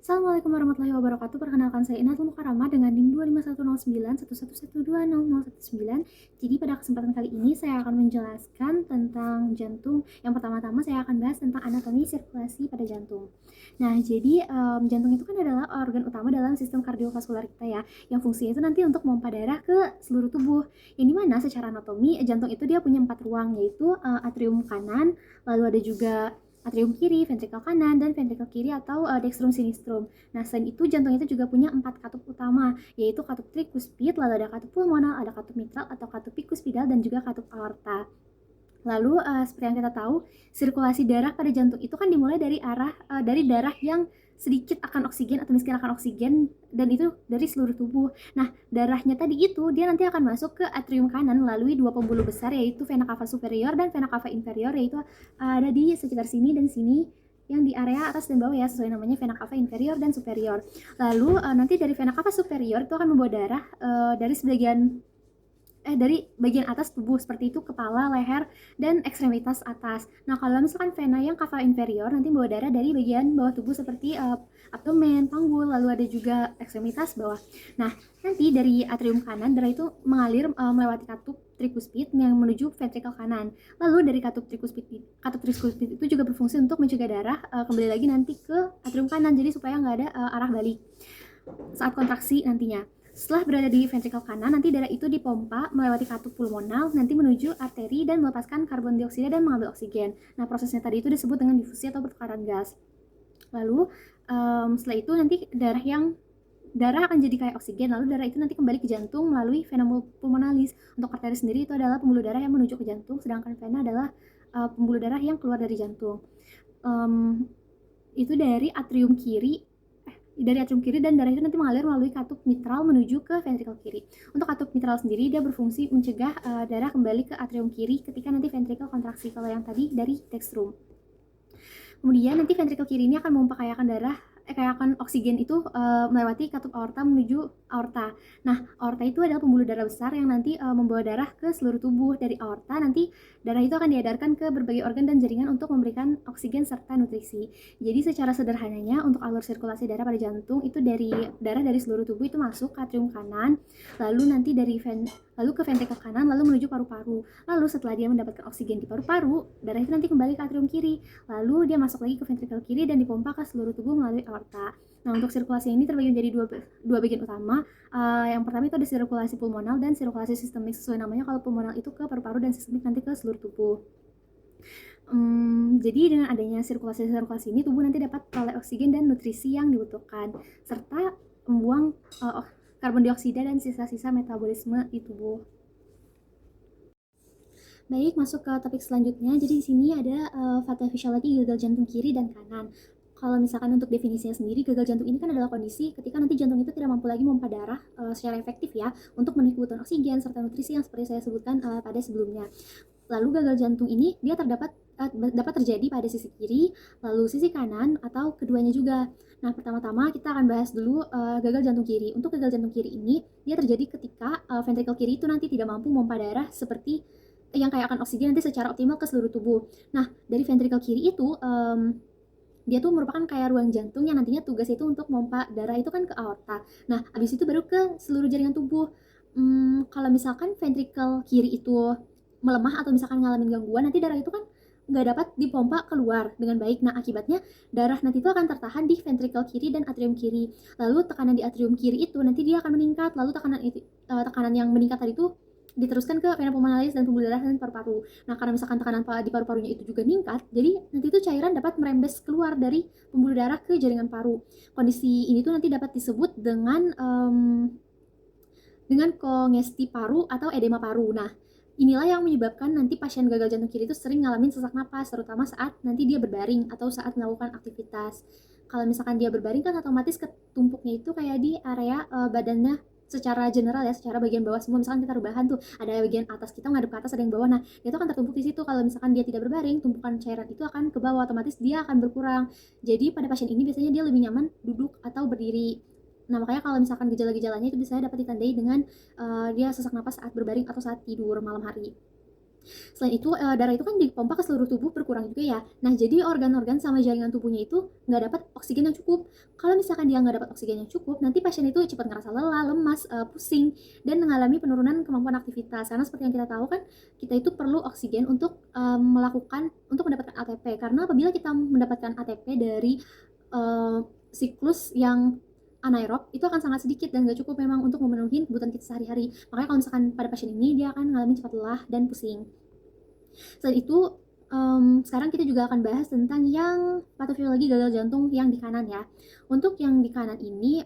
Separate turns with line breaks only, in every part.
Assalamualaikum warahmatullahi wabarakatuh. Perkenalkan saya Inatul Mukarramah dengan NIM 2510911120019. Jadi pada kesempatan kali ini saya akan menjelaskan tentang jantung. Yang pertama-tama saya akan bahas tentang anatomi sirkulasi pada jantung. Nah, jadi jantung itu kan adalah organ utama dalam sistem kardiovaskular kita ya, yang fungsinya itu nanti untuk memompa darah ke seluruh tubuh. Yang dimana secara anatomi jantung itu dia punya 4 ruang, yaitu atrium kanan, lalu ada juga atrium kiri, ventrikel kanan, dan ventrikel kiri atau dextrum sinistrum. Nah, selain itu jantung itu juga punya 4 katup utama, yaitu katup trikuspid, lalu ada katup pulmonal, ada katup mitral atau katup bikuspidal, dan juga katup aorta. Lalu seperti yang kita tahu, sirkulasi darah pada jantung itu kan dimulai dari darah yang sedikit akan oksigen atau miskin akan oksigen, dan itu dari seluruh tubuh. Nah, darahnya tadi itu dia nanti akan masuk ke atrium kanan melalui dua pembuluh besar, yaitu vena cava superior dan vena cava inferior, yaitu ada di sekitar sini dan sini, yang di area atas dan bawah ya, sesuai namanya vena cava inferior dan superior. Lalu nanti dari vena cava superior itu akan membawa darah dari bagian atas tubuh, seperti itu kepala, leher, dan ekstremitas atas. Nah, kalau misalkan vena yang cava inferior nanti bawa darah dari bagian bawah tubuh seperti abdomen, panggul, lalu ada juga ekstremitas bawah. Nah, nanti dari atrium kanan darah itu mengalir melewati katup trikuspid yang menuju ventrikel kanan. Lalu dari katup trikuspid itu juga berfungsi untuk mencegah darah kembali lagi nanti ke atrium kanan, jadi supaya nggak ada arah balik saat kontraksi nantinya. Setelah berada di ventrikel kanan, nanti darah itu dipompa melewati katup pulmonal, nanti menuju arteri dan melepaskan karbon dioksida dan mengambil oksigen. Nah, prosesnya tadi itu disebut dengan difusi atau pertukaran gas. Lalu setelah itu nanti darah akan jadi kayak oksigen, lalu darah itu nanti kembali ke jantung melalui vena pulmonalis. Untuk arteri sendiri itu adalah pembuluh darah yang menuju ke jantung, sedangkan vena adalah pembuluh darah yang keluar dari jantung. Itu dari atrium kiri dan darah itu nanti mengalir melalui katup mitral menuju ke ventrikel kiri. Untuk katup mitral sendiri dia berfungsi mencegah darah kembali ke atrium kiri ketika nanti ventrikel kontraksi, kalau yang tadi dari dextrum. Kemudian nanti ventrikel kiri ini akan memompa kayakan oksigen itu melewati katup aorta menuju aorta. Nah, aorta itu adalah pembuluh darah besar yang nanti membawa darah ke seluruh tubuh. Dari aorta nanti darah itu akan diedarkan ke berbagai organ dan jaringan untuk memberikan oksigen serta nutrisi. Jadi secara sederhananya untuk alur sirkulasi darah pada jantung itu darah dari seluruh tubuh itu masuk ke atrium kanan, lalu nanti lalu ke ventrikel kanan, lalu menuju paru-paru. Lalu setelah dia mendapatkan oksigen di paru-paru, darah itu nanti kembali ke atrium kiri. Lalu dia masuk lagi ke ventrikel kiri dan dipompa ke seluruh tubuh melalui aorta. Nah, untuk sirkulasi ini terbagi menjadi dua bagian utama. Yang pertama itu ada sirkulasi pulmonal dan sirkulasi sistemik. Sesuai namanya, kalau pulmonal itu ke paru-paru dan sistemik nanti ke seluruh tubuh. Jadi dengan adanya sirkulasi ini, tubuh nanti dapat peroleh oksigen dan nutrisi yang dibutuhkan, serta membuang karbon dioksida dan sisa-sisa metabolisme di tubuh. Baik, masuk ke topik selanjutnya. Jadi di sini ada fakta fisiologi gagal jantung kiri dan kanan. Kalau misalkan untuk definisinya sendiri, gagal jantung ini kan adalah kondisi ketika nanti jantung itu tidak mampu lagi memompa darah secara efektif ya, untuk memenuhi kebutuhan oksigen serta nutrisi yang seperti saya sebutkan pada sebelumnya. Lalu gagal jantung ini dia dapat terjadi pada sisi kiri, lalu sisi kanan, atau keduanya juga. Nah, pertama-tama kita akan bahas dulu gagal jantung kiri. Untuk gagal jantung kiri ini, dia terjadi ketika ventrikel kiri itu nanti tidak mampu memompa darah seperti yang kayak akan oksigen nanti secara optimal ke seluruh tubuh. Nah, dari ventrikel kiri itu dia tuh merupakan kayak ruang jantung yang nantinya tugasnya itu untuk memompa darah itu kan ke aorta. Nah, habis itu baru ke seluruh jaringan tubuh. Kalau misalkan ventrikel kiri itu melemah atau misalkan ngalamin gangguan, nanti darah itu kan nggak dapat dipompa keluar dengan baik. Nah, akibatnya darah nanti itu akan tertahan di ventrikel kiri dan atrium kiri. Lalu tekanan di atrium kiri itu nanti dia akan meningkat. Lalu tekanan yang meningkat tadi itu diteruskan ke vena pulmonalis dan pembuluh darah dan paru-paru. Nah, karena misalkan tekanan di paru-parunya itu juga meningkat, jadi nanti itu cairan dapat merembes keluar dari pembuluh darah ke jaringan paru. Kondisi ini tuh nanti dapat disebut dengan kongesti paru atau edema paru. Nah, inilah yang menyebabkan nanti pasien gagal jantung kiri itu sering ngalamin sesak napas, terutama saat nanti dia berbaring atau saat melakukan aktivitas. Kalau misalkan dia berbaring kan otomatis ketumpuknya itu kayak di area badannya secara general ya, secara bagian bawah semua. Misalkan kita rebahan tuh, ada bagian atas kita ngadep ke atas, ada yang bawah. Nah, itu akan tertumpuk di situ. Kalau misalkan dia tidak berbaring, tumpukan cairan itu akan ke bawah, otomatis dia akan berkurang. Jadi pada pasien ini biasanya dia lebih nyaman duduk atau berdiri. Nah, makanya kalau misalkan gejala-gejalanya itu bisa dapat ditandai dengan dia sesak napas saat berbaring atau saat tidur malam hari. Selain itu, darah itu kan dipompa ke seluruh tubuh berkurang juga ya. Nah, jadi organ-organ sama jaringan tubuhnya itu nggak dapat oksigen yang cukup. Kalau misalkan dia nggak dapat oksigen yang cukup, nanti pasien itu cepat ngerasa lelah, lemas, pusing, dan mengalami penurunan kemampuan aktivitas. Karena seperti yang kita tahu kan, kita itu perlu oksigen untuk mendapatkan ATP. Karena apabila kita mendapatkan ATP dari siklus yang anaerob, itu akan sangat sedikit dan gak cukup memang untuk memenuhi kebutuhan kita sehari-hari. Makanya kalau misalkan pada pasien ini, dia akan mengalami cepat lelah dan pusing. Selain itu, sekarang kita juga akan bahas tentang yang patofisiologi gagal jantung yang di kanan ya. Untuk yang di kanan ini,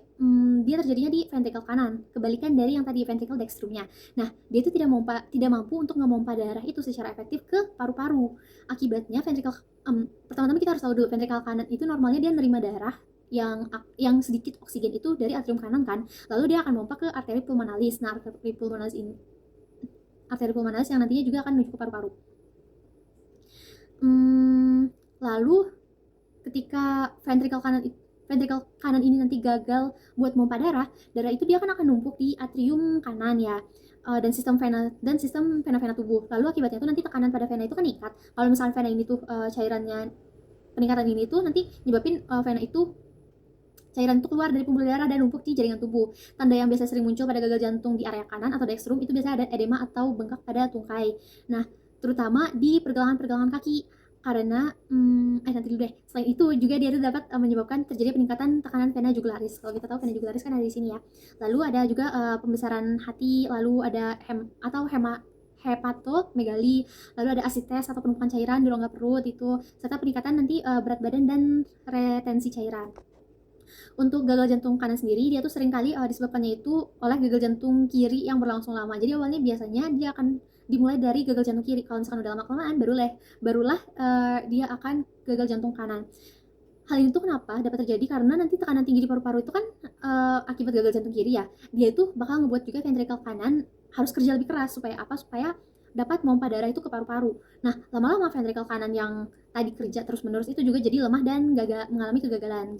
dia terjadinya di ventrikel kanan, kebalikan dari yang tadi ventrikel dextrumnya. Nah, dia itu tidak mampu untuk memompa darah itu secara efektif ke paru-paru. Akibatnya ventrikel, pertama-tama kita harus tahu dulu, ventrikel kanan itu normalnya dia nerima darah yang sedikit oksigen itu dari atrium kanan kan, lalu dia akan memompa ke arteri pulmonalis. Nah, arteri pulmonalis yang nantinya juga akan menuju ke paru-paru. Lalu ketika ventrikel kanan ini nanti gagal buat memompa darah itu dia akan numpuk di atrium kanan ya, dan sistem vena tubuh. Lalu akibatnya itu nanti tekanan pada vena itu kan meningkat. Kalau misalnya vena ini tuh cairannya, peningkatan ini tuh nanti nyebabin vena itu cairan itu keluar dari pembuluh darah dan numpuk di jaringan tubuh. Tanda yang biasa sering muncul pada gagal jantung di area kanan atau dextrum itu biasanya ada edema atau bengkak pada tungkai. Nah, terutama di pergelangan-pergelangan kaki. Karena nanti dulu deh. Selain itu juga dia itu dapat menyebabkan terjadi peningkatan tekanan vena jugularis. Kalau kita tahu vena jugularis kan ada di sini ya. Lalu ada juga pembesaran hati, lalu ada hepatomegali, lalu ada asites atau penumpukan cairan di rongga perut itu, serta peningkatan nanti berat badan dan retensi cairan. Untuk gagal jantung kanan sendiri, dia tuh seringkali disebabkannya itu oleh gagal jantung kiri yang berlangsung lama. Jadi awalnya biasanya dia akan dimulai dari gagal jantung kiri. Kalau misalkan udah lama-kelamaan barulah dia akan gagal jantung kanan. Hal ini tuh kenapa dapat terjadi? Karena nanti tekanan tinggi di paru-paru itu kan akibat gagal jantung kiri ya. Dia itu bakal ngebuat juga ventrikel kanan harus kerja lebih keras. Supaya apa? Supaya dapat memompa darah itu ke paru-paru. Nah, lama-lama ventrikel kanan yang tadi kerja terus-menerus itu juga jadi lemah dan mengalami kegagalan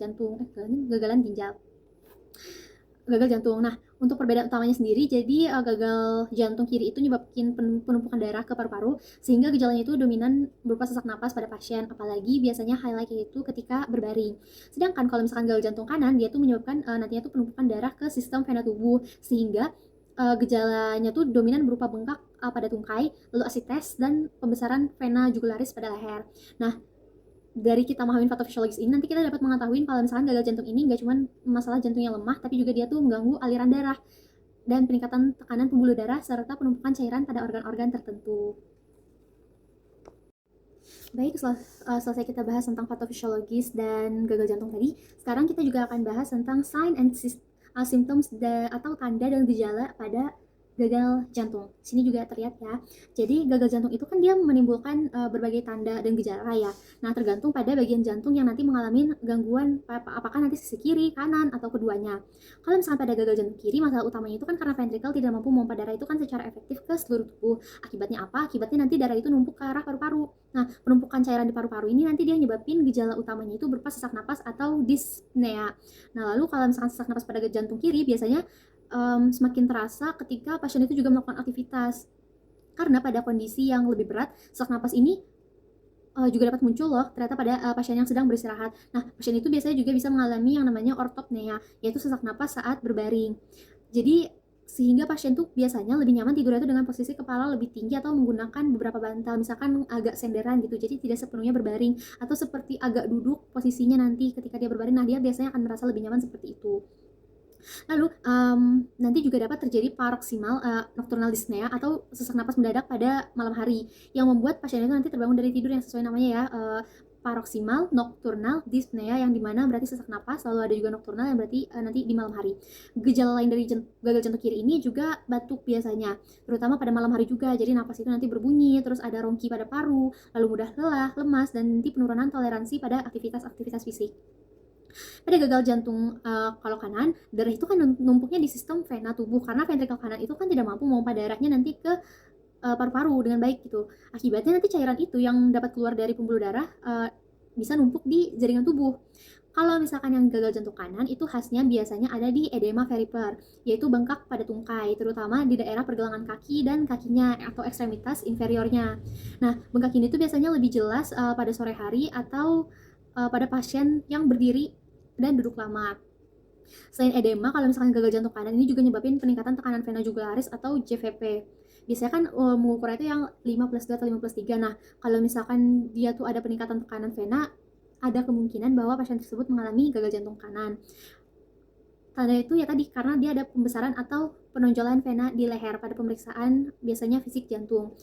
gagal jantung. Nah, untuk perbedaan utamanya sendiri, jadi gagal jantung kiri itu nyebabin penumpukan darah ke paru-paru, sehingga gejalanya itu dominan berupa sesak napas pada pasien, apalagi biasanya highlight itu ketika berbaring. Sedangkan kalau misalkan gagal jantung kanan, dia tuh menyebabkan nantinya tuh penumpukan darah ke sistem vena tubuh, sehingga gejalanya tuh dominan berupa bengkak pada tungkai, lalu asites, dan pembesaran vena jugularis pada leher. Nah, dari kita memahami patofisiologis ini, nanti kita dapat mengetahui kalau misalkan gagal jantung ini nggak cuma masalah jantungnya lemah, tapi juga dia tuh mengganggu aliran darah dan peningkatan tekanan pembuluh darah serta penumpukan cairan pada organ-organ tertentu. Baik, selesai kita bahas tentang patofisiologis dan gagal jantung tadi. Sekarang kita juga akan bahas tentang sign and symptoms atau tanda dan gejala pada gagal jantung. Sini juga terlihat ya. Jadi gagal jantung itu kan dia menimbulkan berbagai tanda dan gejala ya. Nah, tergantung pada bagian jantung yang nanti mengalami gangguan, apakah nanti sisi kiri, kanan, atau keduanya. Kalau misalnya pada gagal jantung kiri, masalah utamanya itu kan karena ventrikel tidak mampu memompa darah itu kan secara efektif ke seluruh tubuh. Akibatnya apa? Akibatnya nanti darah itu numpuk ke arah paru-paru. Nah, penumpukan cairan di paru-paru ini nanti dia nyebabin gejala utamanya itu berupa sesak napas atau dyspnea. Nah, lalu kalau misalkan sesak napas pada jantung kiri, biasanya semakin terasa ketika pasien itu juga melakukan aktivitas. Karena pada kondisi yang lebih berat, sesak napas ini juga dapat muncul loh ternyata pada pasien yang sedang beristirahat. Nah, pasien itu biasanya juga bisa mengalami yang namanya ortopnea, yaitu sesak napas saat berbaring. Jadi sehingga pasien tuh biasanya lebih nyaman tidurnya itu dengan posisi kepala lebih tinggi atau menggunakan beberapa bantal, misalkan agak senderan gitu, jadi tidak sepenuhnya berbaring, atau seperti agak duduk posisinya nanti ketika dia berbaring. Nah, dia biasanya akan merasa lebih nyaman seperti itu. Lalu nanti juga dapat terjadi paroksimal nocturnal dyspnea atau sesak napas mendadak pada malam hari yang membuat pasien itu nanti terbangun dari tidur yang sesuai namanya ya, paroksimal nocturnal dyspnea yang dimana berarti sesak napas, lalu ada juga nocturnal yang berarti nanti di malam hari. Gejala lain dari gagal jantung kiri ini juga batuk biasanya, terutama pada malam hari juga. Jadi napas itu nanti berbunyi, terus ada rongki pada paru, lalu mudah lelah, lemas, dan nanti penurunan toleransi pada aktivitas fisik. Pada gagal jantung kalau kanan, darah itu kan numpuknya di sistem vena tubuh karena ventrikel kanan itu kan tidak mampu memompa darahnya nanti ke paru-paru dengan baik gitu. Akibatnya nanti cairan itu yang dapat keluar dari pembuluh darah bisa numpuk di jaringan tubuh. Kalau misalkan yang gagal jantung kanan itu khasnya biasanya ada di edema veriper, yaitu bengkak pada tungkai, terutama di daerah pergelangan kaki dan kakinya atau ekstremitas inferiornya. Nah, bengkak ini tuh biasanya lebih jelas pada sore hari atau pada pasien yang berdiri dan duduk lama. Selain edema, kalau misalkan gagal jantung kanan ini juga nyebabin peningkatan tekanan vena jugularis atau JVP. Biasanya kan mengukurnya itu yang 5+2 atau 5+3. Nah, kalau misalkan dia tuh ada peningkatan tekanan vena, ada kemungkinan bahwa pasien tersebut mengalami gagal jantung kanan. Tanda itu ya tadi karena dia ada pembesaran atau penonjolan vena di leher pada pemeriksaan biasanya fisik jantung.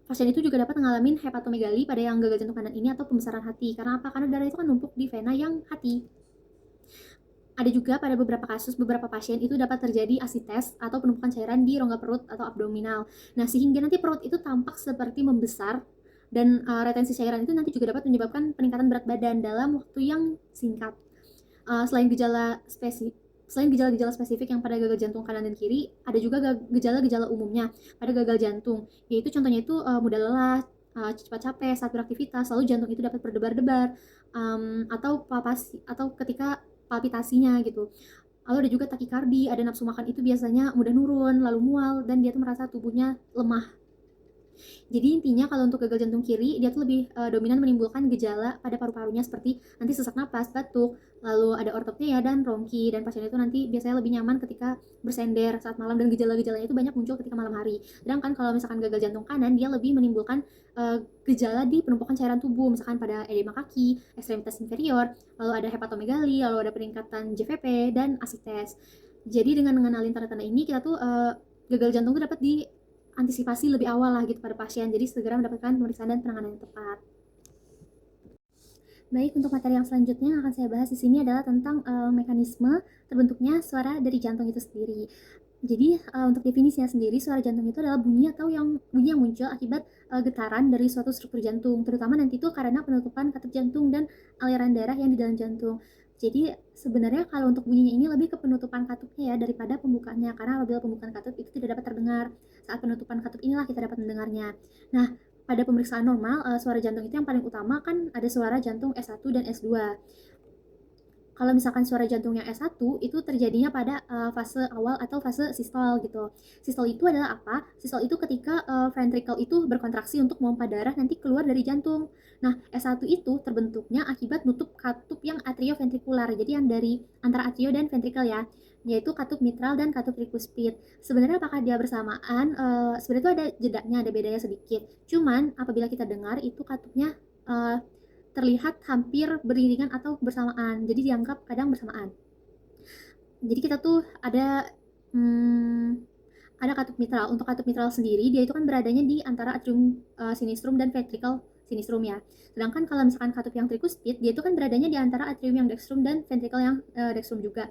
Pasien itu juga dapat mengalami hepatomegali pada yang gagal jantung kanan ini atau pembesaran hati. Karena apa? Karena darah itu kan numpuk di vena yang hati. Ada juga pada beberapa kasus, beberapa pasien itu dapat terjadi asites atau penumpukan cairan di rongga perut atau abdominal. Nah, sehingga nanti perut itu tampak seperti membesar dan retensi cairan itu nanti juga dapat menyebabkan peningkatan berat badan dalam waktu yang singkat. Selain gejala-gejala spesifik yang pada gagal jantung kanan dan kiri, ada juga gejala-gejala umumnya pada gagal jantung, yaitu contohnya itu mudah lelah, cepat capek saat beraktivitas, lalu jantung itu dapat berdebar-debar, atau palpasi atau ketika palpitasinya gitu. Lalu ada juga takikardi, ada nafsu makan itu biasanya mudah nurun, lalu mual, dan dia tuh merasa tubuhnya lemah. Jadi intinya kalau untuk gagal jantung kiri, dia tuh lebih dominan menimbulkan gejala pada paru-parunya seperti nanti sesak napas, batuk, lalu ada ortopnea dan bronki, dan pasien itu nanti biasanya lebih nyaman ketika bersender saat malam, dan gejala-gejalanya itu banyak muncul ketika malam hari. Sedangkan kalau misalkan gagal jantung kanan, dia lebih menimbulkan gejala di penumpukan cairan tubuh, misalkan pada edema kaki, ekstremitas inferior, lalu ada hepatomegali, lalu ada peningkatan JVP dan asites. Jadi dengan mengenali tanda-tanda ini, kita tuh gagal jantung itu dapat diantisipasi lebih awal lah gitu pada pasien, jadi segera mendapatkan pemeriksaan dan penanganan yang tepat. Baik, untuk materi yang selanjutnya yang akan saya bahas di sini adalah tentang mekanisme terbentuknya suara dari jantung itu sendiri. Jadi untuk definisinya sendiri, suara jantung itu adalah bunyi yang muncul akibat getaran dari suatu struktur jantung, terutama nanti itu karena penutupan katup jantung dan aliran darah yang di dalam jantung. Jadi sebenarnya kalau untuk bunyinya ini lebih ke penutupan katupnya ya daripada pembukaannya, karena apabila pembukaan katup itu tidak dapat terdengar. Saat penutupan katup inilah kita dapat mendengarnya. Nah, pada pemeriksaan normal, suara jantung itu yang paling utama kan ada suara jantung S1 dan S2. Kalau misalkan suara jantung yang S1 itu terjadinya pada fase awal atau fase sistol gitu. Sistol itu adalah apa? Sistol itu ketika ventricle itu berkontraksi untuk memompa darah nanti keluar dari jantung. Nah, S1 itu terbentuknya akibat nutup katup yang atrioventrikular. Jadi yang dari antara atrio dan ventricle ya, yaitu katup mitral dan katup tricuspid. Sebenarnya apakah dia bersamaan? Sebenarnya itu ada jedanya, ada bedanya sedikit. Cuman apabila kita dengar itu katupnya terlihat hampir beriringan atau bersamaan, jadi dianggap kadang bersamaan. Jadi kita tuh ada katup mitral. Untuk katup mitral sendiri dia itu kan beradanya di antara atrium sinistrum dan ventricle sinistrum ya. Sedangkan kalau misalkan katup yang tricuspid, dia itu kan beradanya di antara atrium yang dextrum dan ventricle yang dextrum juga.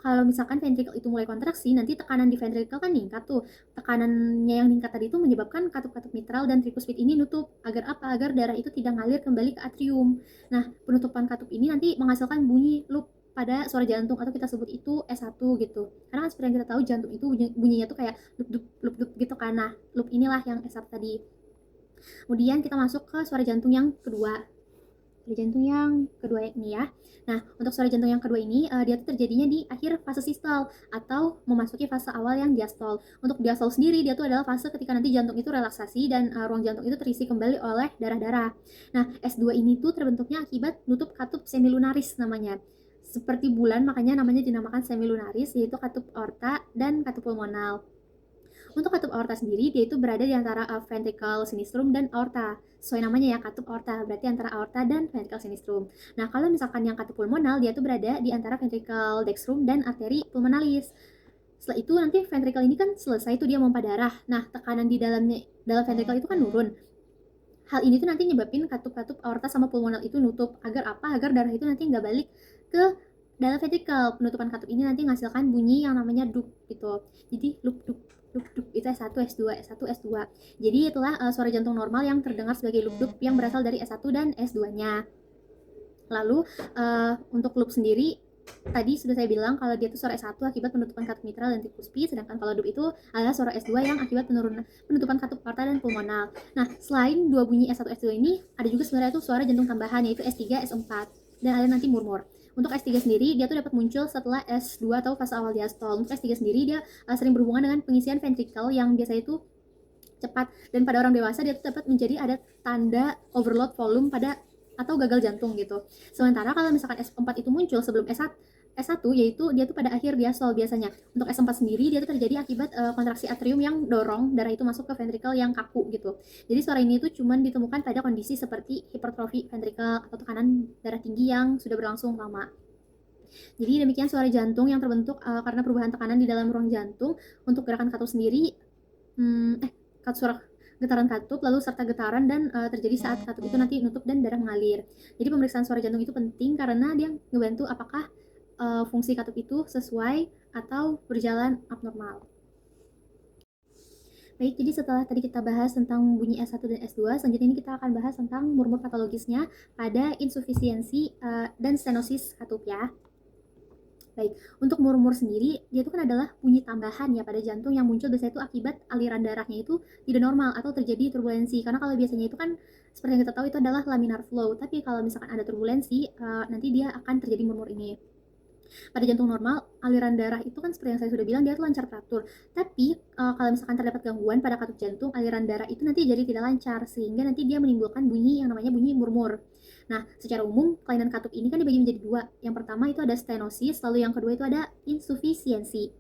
Kalau misalkan ventricle itu mulai kontraksi, nanti tekanan di ventricle kan meningkat tuh. Tekanannya yang meningkat tadi itu menyebabkan katup-katup mitral dan tricuspid ini nutup. Agar apa? Agar darah itu tidak ngalir kembali ke atrium. Nah, penutupan katup ini nanti menghasilkan bunyi loop pada suara jantung atau kita sebut itu S1 gitu. Karena kan seperti yang kita tahu jantung itu bunyinya tuh kayak loop gitu kan. Nah, loop inilah yang S1 tadi. Kemudian kita masuk ke suara jantung yang kedua. Suara jantung yang kedua ini ya. Nah, untuk suara jantung yang kedua ini dia tuh terjadinya di akhir fase sistol atau memasuki fase awal yang diastol. Untuk diastol sendiri dia tuh adalah fase ketika nanti jantung itu relaksasi dan ruang jantung itu terisi kembali oleh darah-darah. Nah, S2 ini tuh terbentuknya akibat nutup katup semilunaris namanya. Seperti bulan makanya namanya dinamakan semilunaris, yaitu katup aorta dan katup pulmonal. Untuk katup aorta sendiri, dia itu berada di antara ventricle sinistrum dan aorta. Sesuai namanya ya, katup aorta, berarti antara aorta dan ventricle sinistrum. Nah, kalau misalkan yang katup pulmonal, dia itu berada di antara ventricle dextrum dan arteri pulmonalis. Setelah itu nanti ventricle ini kan selesai tuh dia memompa darah. Nah, tekanan di dalam ventricle itu kan nurun. Hal ini tuh nanti nyebabin katup-katup aorta sama pulmonal itu nutup. Agar apa? Agar darah itu nanti nggak balik ke dalam ventricle. Penutupan katup ini nanti menghasilkan bunyi yang namanya dup gitu. Jadi loop dup itu S1, S2, S1, S2. Jadi itulah suara jantung normal yang terdengar sebagai loop dup yang berasal dari S1 dan S2-nya. Lalu untuk loop sendiri tadi sudah saya bilang kalau dia itu suara S1 akibat penutupan katup mitral dan tricuspid, sedangkan kalau loop itu adalah suara S2 yang akibat penutupan katup aorta dan pulmonal. Nah, selain dua bunyi S1 S2 ini, ada juga sebenarnya itu suara jantung tambahan yaitu S3, S4 dan ada nanti murmur. Untuk S3 sendiri dia tuh dapat muncul setelah S2 atau fase awal diastol. Untuk S3 sendiri dia sering berhubungan dengan pengisian ventrikel yang biasanya itu cepat, dan pada orang dewasa dia tuh dapat menjadi ada tanda overload volume pada atau gagal jantung gitu. Sementara kalau misalkan S4 itu muncul sebelum S1 yaitu dia tuh pada akhir diastol biasanya. Untuk S4 sendiri dia tuh terjadi akibat kontraksi atrium yang dorong darah itu masuk ke ventrikel yang kaku gitu. Jadi suara ini tuh cuman ditemukan pada kondisi seperti hipertrofi ventrikel atau tekanan darah tinggi yang sudah berlangsung lama. Jadi demikian suara jantung yang terbentuk karena perubahan tekanan di dalam ruang jantung. Untuk gerakan katup sendiri, suara getaran katup lalu serta getaran dan terjadi saat katup itu nanti nutup dan darah mengalir. Jadi pemeriksaan suara jantung itu penting karena dia ngebantu apakah fungsi katup itu sesuai atau berjalan abnormal. Baik, jadi setelah tadi kita bahas tentang bunyi S1 dan S2, selanjutnya ini kita akan bahas tentang murmur patologisnya pada insufisiensi dan stenosis katup ya. Baik, untuk murmur sendiri, dia itu kan adalah bunyi tambahan ya pada jantung yang muncul biasanya itu akibat aliran darahnya itu tidak normal atau terjadi turbulensi. Karena kalau biasanya itu kan seperti yang kita tahu itu adalah laminar flow, tapi kalau misalkan ada turbulensi, nanti dia akan terjadi murmur ini. Pada jantung normal, aliran darah itu kan seperti yang saya sudah bilang dia tuh lancar teratur. Tapi kalau misalkan terdapat gangguan pada katup jantung, aliran darah itu nanti jadi tidak lancar sehingga nanti dia menimbulkan bunyi yang namanya bunyi murmur. Nah, secara umum kelainan katup ini kan dibagi menjadi dua. Yang pertama itu ada stenosis, lalu yang kedua itu ada insufisiensi.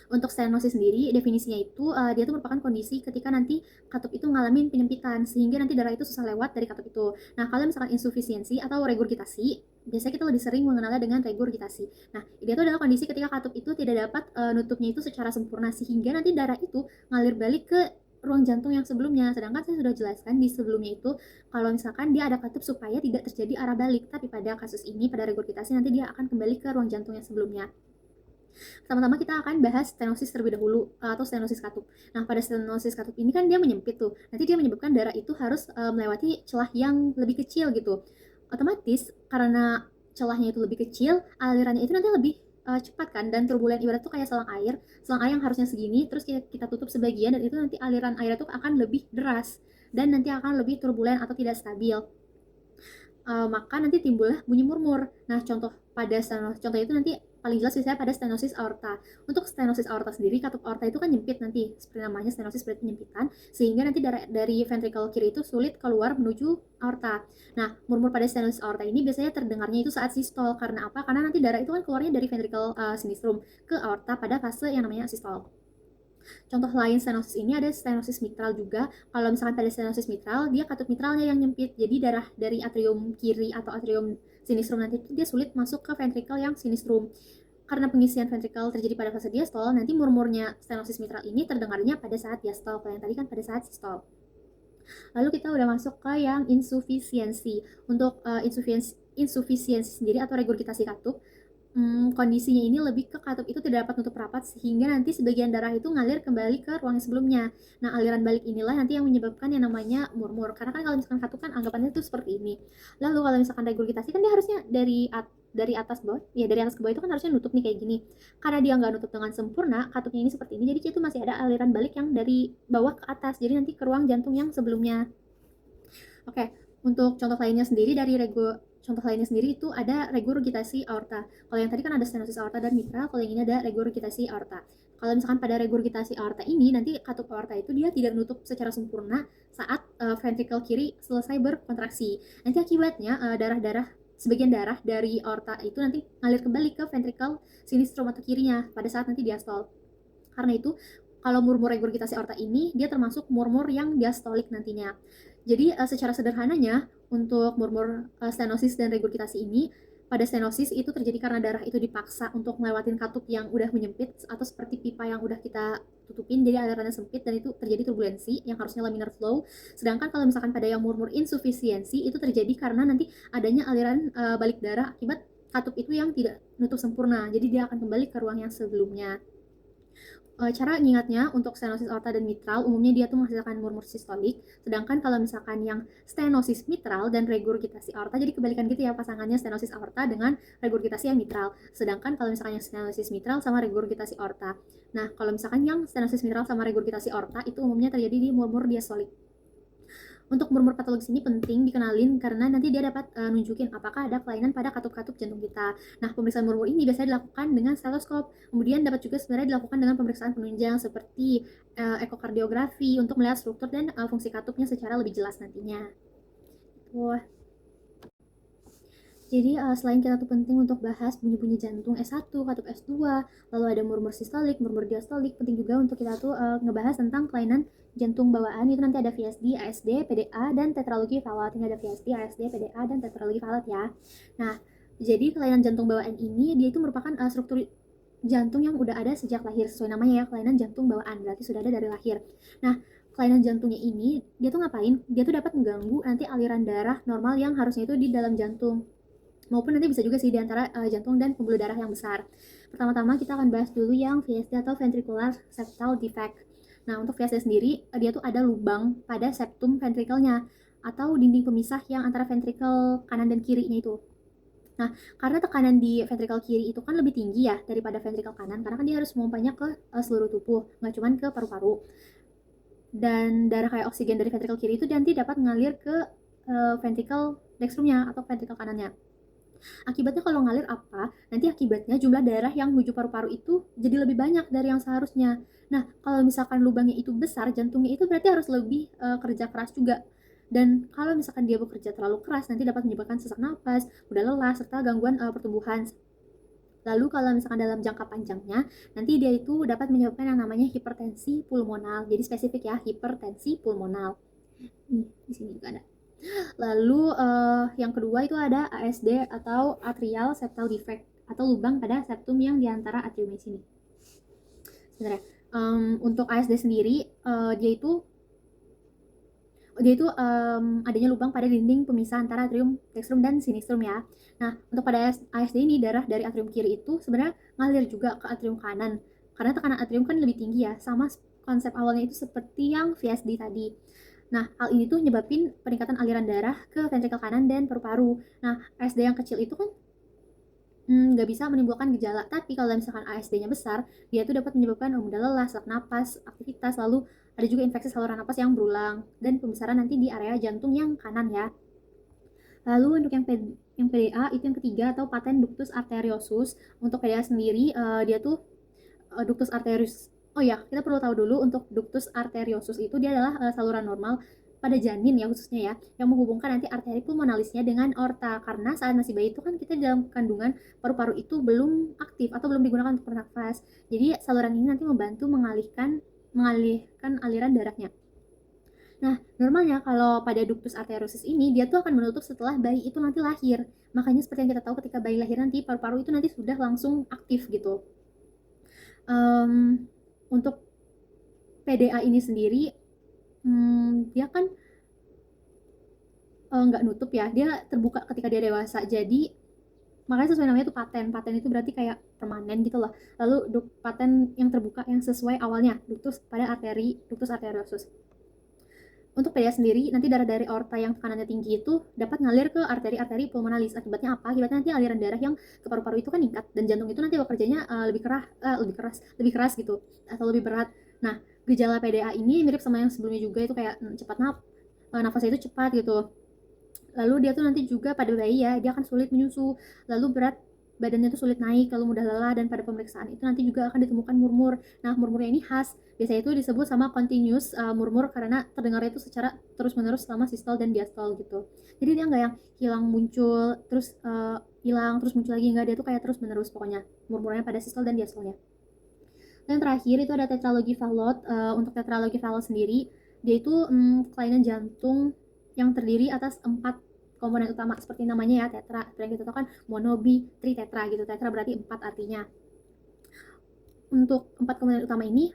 Untuk stenosis sendiri, definisinya itu dia tuh merupakan kondisi ketika nanti katup itu ngalamin penyempitan sehingga nanti darah itu susah lewat dari katup itu. Nah, kalau misalkan insufisiensi atau regurgitasi, biasanya kita lebih sering mengenalnya dengan regurgitasi. Nah, dia itu adalah kondisi ketika katup itu tidak dapat nutupnya itu secara sempurna sehingga nanti darah itu ngalir balik ke ruang jantung yang sebelumnya. Sedangkan saya sudah jelaskan di sebelumnya itu kalau misalkan dia ada katup supaya tidak terjadi arah balik, tapi pada kasus ini pada regurgitasi nanti dia akan kembali ke ruang jantung yang sebelumnya. Pertama-tama kita akan bahas stenosis terlebih dahulu atau stenosis katup. Nah, pada stenosis katup ini kan dia menyempit tuh. Nanti dia menyebabkan darah itu harus melewati celah yang lebih kecil gitu. Otomatis karena celahnya itu lebih kecil, alirannya itu nanti lebih cepat kan, dan turbulen ibarat tuh kayak selang air yang harusnya segini terus kita tutup sebagian dan itu nanti aliran air itu akan lebih deras dan nanti akan lebih turbulen atau tidak stabil. Maka nanti timbullah bunyi murmur. Nah, contoh itu nanti paling jelas biasanya pada stenosis aorta. Untuk stenosis aorta sendiri, katup aorta itu kan nyempit nanti, seperti namanya stenosis berarti penyempitan, sehingga nanti dari ventrikel kiri itu sulit keluar menuju aorta. Nah, murmur pada stenosis aorta ini biasanya terdengarnya itu saat sistol. Karena apa? Karena nanti darah itu kan keluarnya dari ventrikel sinistrum ke aorta pada fase yang namanya sistol. Contoh lain stenosis ini ada stenosis mitral juga. Kalau misalkan pada stenosis mitral, dia katup mitralnya yang nyempit. Jadi darah dari atrium kiri atau atrium sinistrum nanti dia sulit masuk ke ventrikel yang sinistrum. Karena pengisian ventrikel terjadi pada fase diastol, nanti murmurnya stenosis mitral ini terdengarnya pada saat diastol. Kalau yang tadi kan pada saat sistol. Lalu kita udah masuk ke yang insufisiensi. Untuk insufisiensi sendiri atau regurgitasi katup, kondisinya ini lebih ke katup itu tidak dapat nutup rapat sehingga nanti sebagian darah itu ngalir kembali ke ruang sebelumnya. Nah, aliran balik inilah nanti yang menyebabkan yang namanya murmur. Karena kan kalau misalkan katup kan anggapannya itu seperti ini. Lalu kalau misalkan regurgitasi kan dia harusnya dari atas bawah, ya dari atas ke bawah itu kan harusnya nutup nih kayak gini. Karena dia nggak nutup dengan sempurna, katupnya ini seperti ini, jadi itu masih ada aliran balik yang dari bawah ke atas, jadi nanti ke ruang jantung yang sebelumnya. Oke, untuk contoh lainnya sendiri itu ada regurgitasi aorta. Kalau yang tadi kan ada stenosis aorta dan mitral, kalau yang ini ada regurgitasi aorta. Kalau misalkan pada regurgitasi aorta ini nanti katup aorta itu dia tidak menutup secara sempurna saat ventrikel kiri selesai berkontraksi. Nanti akibatnya sebagian darah dari aorta itu nanti ngalir kembali ke ventrikel sinistrum atau kirinya pada saat nanti diastol. Karena itu kalau murmur regurgitasi aorta ini dia termasuk murmur yang diastolik nantinya. Jadi secara sederhananya untuk murmur stenosis dan regurgitasi ini, pada stenosis itu terjadi karena darah itu dipaksa untuk melewatin katup yang udah menyempit atau seperti pipa yang udah kita tutupin, jadi alirannya sempit dan itu terjadi turbulensi yang harusnya laminar flow. Sedangkan kalau misalkan pada yang murmur insufisiensi itu terjadi karena nanti adanya aliran balik darah akibat katup itu yang tidak nutup sempurna, jadi dia akan kembali ke ruang yang sebelumnya. Cara ngingatnya untuk stenosis aorta dan mitral umumnya dia tuh menghasilkan murmur sistolik, sedangkan kalau misalkan yang stenosis mitral dan regurgitasi aorta jadi kebalikan gitu ya pasangannya, stenosis aorta dengan regurgitasi yang mitral. Sedangkan kalau misalkan yang stenosis mitral sama regurgitasi aorta. Nah, kalau misalkan yang stenosis mitral sama regurgitasi aorta itu umumnya terjadi di murmur diastolik. Untuk murmur patologis ini penting dikenalin karena nanti dia dapat nunjukin apakah ada kelainan pada katup-katup jantung kita. Nah, pemeriksaan murmur ini biasanya dilakukan dengan stetoskop. Kemudian dapat juga sebenarnya dilakukan dengan pemeriksaan penunjang seperti ekokardiografi untuk melihat struktur dan fungsi katupnya secara lebih jelas nantinya. Wah. Jadi selain kita tuh penting untuk bahas bunyi-bunyi jantung S1, katup S2, lalu ada murmur sistolik, murmur diastolik, penting juga untuk kita tuh ngebahas tentang kelainan jantung bawaan. Itu nanti ada VSD, ASD, PDA, dan tetralogi falat. Ini ada VSD, ASD, PDA, dan tetralogi falat ya. Nah, jadi kelainan jantung bawaan ini dia itu merupakan struktur jantung yang udah ada sejak lahir, sesuai namanya ya, kelainan jantung bawaan, berarti sudah ada dari lahir. Nah, kelainan jantungnya ini dia tuh ngapain? Dia tuh dapat mengganggu nanti aliran darah normal yang harusnya itu di dalam jantung, maupun nanti bisa juga sih di antara jantung dan pembuluh darah yang besar. Pertama-tama kita akan bahas dulu yang VSD atau ventricular septal defect. Nah, untuk VSD sendiri dia tuh ada lubang pada septum ventrikelnya atau dinding pemisah yang antara ventrikel kanan dan kirinya itu. Nah, karena tekanan di ventrikel kiri itu kan lebih tinggi ya daripada ventrikel kanan, karena kan dia harus memompanya ke seluruh tubuh, nggak cuma ke paru-paru. Dan darah kayak oksigen dari ventrikel kiri itu nanti dapat mengalir ke ventrikel dextrumnya atau ventrikel kanannya. Akibatnya kalau ngalir apa? Nanti akibatnya jumlah darah yang menuju paru-paru itu jadi lebih banyak dari yang seharusnya. Nah, kalau misalkan lubangnya itu besar, jantungnya itu berarti harus lebih kerja keras juga. Dan kalau misalkan dia bekerja terlalu keras, nanti dapat menyebabkan sesak napas, mudah lelah, serta gangguan pertumbuhan. Lalu kalau misalkan dalam jangka panjangnya, nanti dia itu dapat menyebabkan yang namanya hipertensi pulmonal. Jadi spesifik ya, hipertensi pulmonal. Di sini juga ada. Lalu yang kedua itu ada ASD atau atrial septal defect atau lubang pada septum yang diantara atriumnya sini. Sebenarnya untuk ASD sendiri dia itu adanya lubang pada dinding pemisah antara atrium, dextrum, dan sinistrum ya. Nah, untuk pada ASD ini darah dari atrium kiri itu sebenarnya ngalir juga ke atrium kanan karena tekanan atrium kan lebih tinggi ya, sama konsep awalnya itu seperti yang VSD tadi. Nah, hal ini tuh nyebabin peningkatan aliran darah ke ventrikel kanan dan paru-paru. Nah, ASD yang kecil itu kan nggak bisa menimbulkan gejala, tapi kalau misalkan ASD-nya besar, dia tuh dapat menyebabkan mudah lelah, sesak napas, aktivitas, lalu ada juga infeksi saluran napas yang berulang, dan pembesaran nanti di area jantung yang kanan ya. Lalu untuk yang PDA itu yang ketiga atau patent ductus arteriosus. Untuk PDA sendiri dia tuh ductus arteriosus. Oh ya, kita perlu tahu dulu untuk ductus arteriosus itu dia adalah saluran normal pada janin ya khususnya ya, yang menghubungkan nanti arteri pulmonalisnya dengan aorta. Karena saat masih bayi itu kan kita dalam kandungan paru-paru itu belum aktif atau belum digunakan untuk bernafas. Jadi saluran ini nanti membantu mengalihkan aliran darahnya. Nah, normalnya kalau pada ductus arteriosus ini dia tuh akan menutup setelah bayi itu nanti lahir. Makanya seperti yang kita tahu ketika bayi lahir nanti paru-paru itu nanti sudah langsung aktif gitu. Untuk PDA ini sendiri dia kan nggak nutup ya, dia terbuka ketika dia dewasa. Jadi makanya sesuai namanya itu paten itu berarti kayak permanen gitu loh. Lalu paten yang terbuka yang sesuai awalnya ductus pada ductus arteriosus. Untuk PDA sendiri, nanti darah dari aorta yang tekanannya tinggi itu dapat ngalir ke arteri-arteri pulmonalis. Akibatnya apa? Akibatnya nanti aliran darah yang ke paru-paru itu kan meningkat, dan jantung itu nanti bekerjanya lebih keras gitu, atau lebih berat. Nah, gejala PDA ini mirip sama yang sebelumnya juga, itu kayak cepat nafasnya itu cepat gitu. Lalu dia tuh nanti juga pada bayi ya, dia akan sulit menyusu, lalu berat badannya tuh sulit naik, lalu mudah lelah, dan pada pemeriksaan itu nanti juga akan ditemukan murmur. Nah, murmurnya ini khas, biasanya itu disebut sama continuous murmur karena terdengarnya itu secara terus-menerus selama sistol dan diastol gitu. Jadi dia nggak yang hilang muncul terus hilang terus muncul lagi, nggak, dia tuh kayak terus-menerus pokoknya murmurnya pada sistol dan diastolnya. Dan terakhir itu ada tetralogi Fallot. Untuk tetralogi Fallot sendiri dia itu kelainan jantung yang terdiri atas 4 komponen utama seperti namanya ya, tetra. Yang kita tahu kan mono, bi, tri, tetra gitu. Tetra berarti 4 artinya. Untuk 4 komponen utama ini,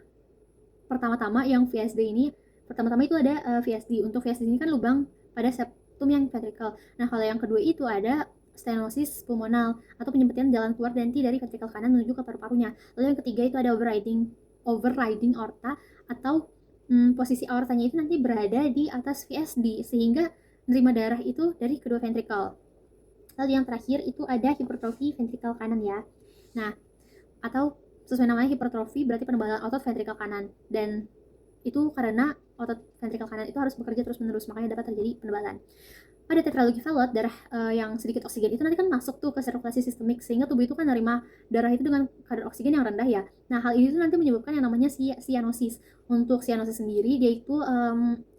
pertama-tama yang VSD ini, pertama-tama itu ada VSD. Untuk VSD ini kan lubang pada septum yang ventrikel. Nah, kalau yang kedua itu ada stenosis pulmonal atau penyempitan jalan keluar nanti dari ventrikel kanan menuju ke paru-parunya. Lalu yang ketiga itu ada overriding aorta atau posisi aortanya itu nanti berada di atas VSD sehingga menerima darah itu dari kedua ventrikel. Lalu yang terakhir itu ada hipertrofi ventrikel kanan ya. Nah, atau sesuai namanya hipertrofi berarti penebalan otot ventrikel kanan, dan itu karena otot ventrikel kanan itu harus bekerja terus-menerus, makanya dapat terjadi penebalan. Pada tetralogy valve, darah yang sedikit oksigen itu nanti kan masuk tuh ke sirkulasi sistemik, sehingga tubuh itu kan nerima darah itu dengan kadar oksigen yang rendah ya. Nah, hal ini tuh nanti menyebabkan yang namanya sianosis. Untuk sianosis sendiri, dia itu